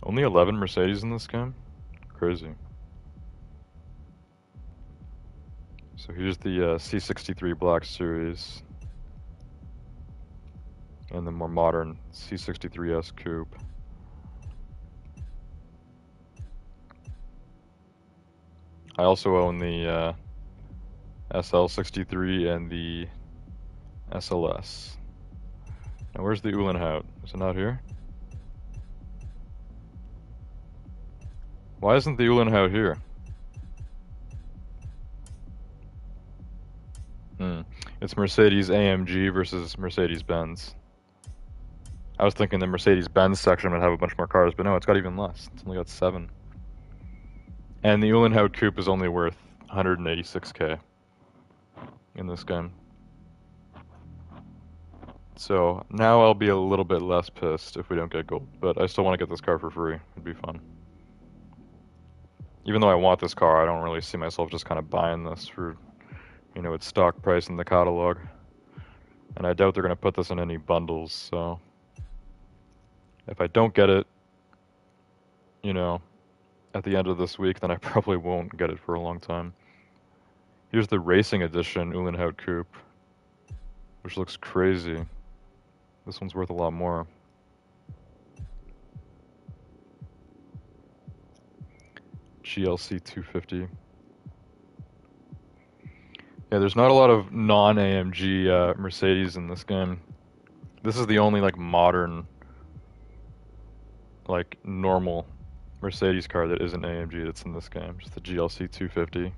Only 11 Mercedes in this game? Crazy. So here's the C63 Black Series. And the more modern C63S Coupe. I also own the SL63 and the SLS. Now where's the Uhlenhaut? Is it not here? Why isn't the Uhlenhaut here? It's Mercedes AMG versus Mercedes Benz. I was thinking the Mercedes Benz section would have a bunch more cars, but no, it's got even less. It's only got 7. And the Uhlenhaut Coupe is only worth 186k in this game. So now I'll be a little bit less pissed if we don't get gold, but I still want to get this car for free. It'd be fun. Even though I want this car, I don't really see myself just kind of buying this for, you know, its stock price in the catalog. And I doubt they're going to put this in any bundles, so... if I don't get it, you know, at the end of this week, then I probably won't get it for a long time. Here's the Racing Edition Uhlenhaut Coupe, which looks crazy. This one's worth a lot more. GLC 250. Yeah, there's not a lot of non-AMG Mercedes in this game. This is the only, like, modern, like, normal Mercedes car that isn't AMG that's in this game. Just the GLC 250.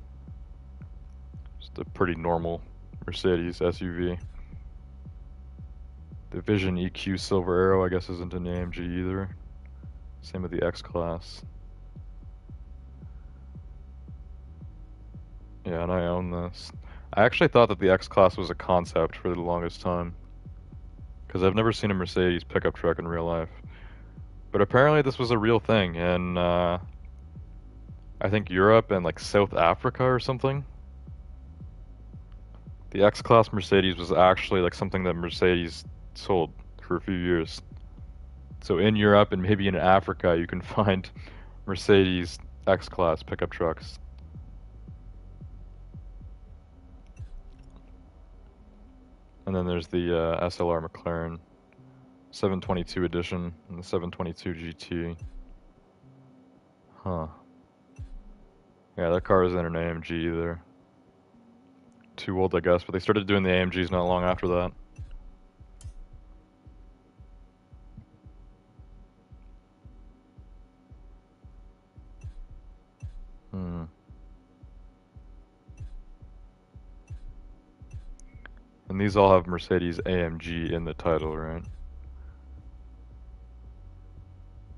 Just a pretty normal Mercedes SUV. The Vision EQ Silver Arrow, I guess, isn't an AMG either. Same with the X-Class. Yeah, and I own this. I actually thought that the X-Class was a concept for the longest time. Because I've never seen a Mercedes pickup truck in real life. But apparently this was a real thing in, I think Europe and like South Africa or something. The X-Class Mercedes was actually like something that Mercedes sold for a few years. So in Europe and maybe in Africa you can find Mercedes X-Class pickup trucks. And then there's the SLR McLaren 722 edition and the 722 GT. Huh. Yeah, that car isn't an AMG either. Too old, I guess, but they started doing the AMGs not long after that. And these all have Mercedes AMG in the title, right?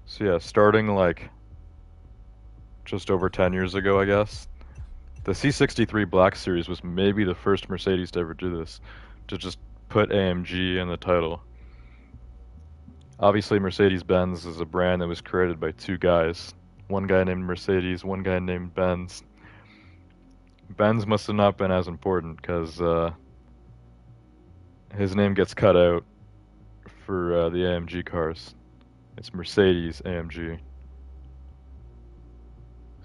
So yeah, starting like just over 10 years ago, I guess, the C63 Black Series was maybe the first Mercedes to ever do this, to just put AMG in the title. Obviously, Mercedes-Benz is a brand that was created by two guys. One guy named Mercedes, one guy named Benz. Benz must have not been as important because his name gets cut out for the AMG cars. It's Mercedes AMG.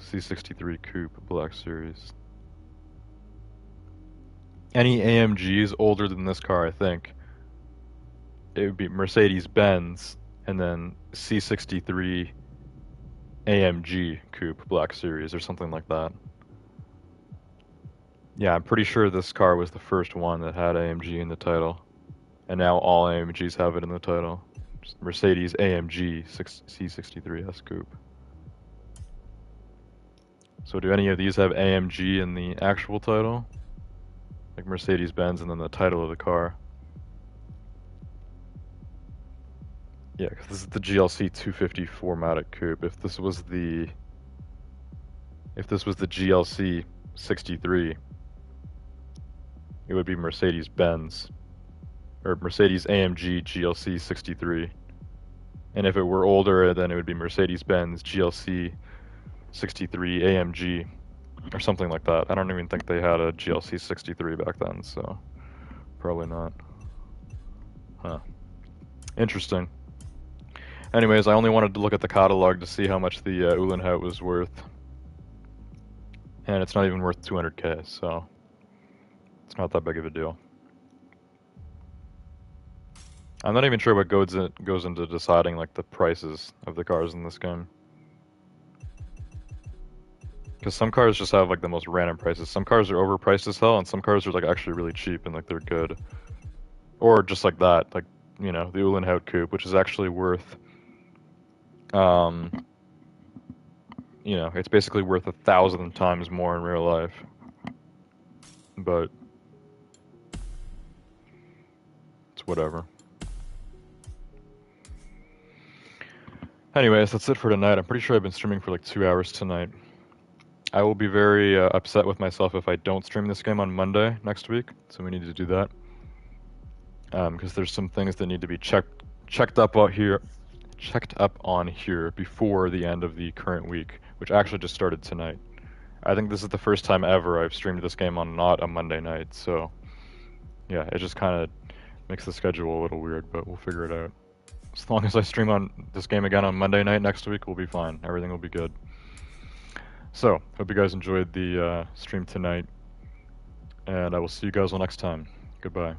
C63 Coupe Black Series. Any AMGs older than this car, I think, it would be Mercedes-Benz and then C63 AMG Coupe Black Series or something like that. Yeah, I'm pretty sure this car was the first one that had AMG in the title. And now all AMGs have it in the title. Just Mercedes AMG C63S Coupe. So do any of these have AMG in the actual title? Like Mercedes-Benz and then the title of the car. Yeah, because this is the GLC 250 4MATIC Coupe. If this was the GLC 63, it would be Mercedes-Benz or Mercedes AMG GLC 63. And if it were older, then it would be Mercedes-Benz GLC 63 AMG or something like that. I don't even think they had a GLC 63 back then, so probably not. Huh. Interesting. Anyways, I only wanted to look at the catalog to see how much the Uhlenhaut was worth. And it's not even worth 200k, so it's not that big of a deal. I'm not even sure what goes into deciding like the prices of the cars in this game. Because some cars just have like the most random prices. Some cars are overpriced as hell, and some cars are like actually really cheap and like they're good. Or just like that, like, you know, the Uhlenhaut Coupe, which is actually worth, you know, it's basically worth 1,000 times more in real life. But it's whatever. Anyways, that's it for tonight. I'm pretty sure I've been streaming for like 2 hours tonight. I will be very upset with myself if I don't stream this game on Monday next week, so we need to do that. Because there's some things that need to be checked up on here before the end of the current week, which actually just started tonight. I think this is the first time ever I've streamed this game on not a Monday night, so yeah, it just kind of makes the schedule a little weird, but we'll figure it out. As long as I stream on this game again on Monday night next week, we'll be fine. Everything will be good. So, hope you guys enjoyed the stream tonight, and I will see you guys all next time. Goodbye.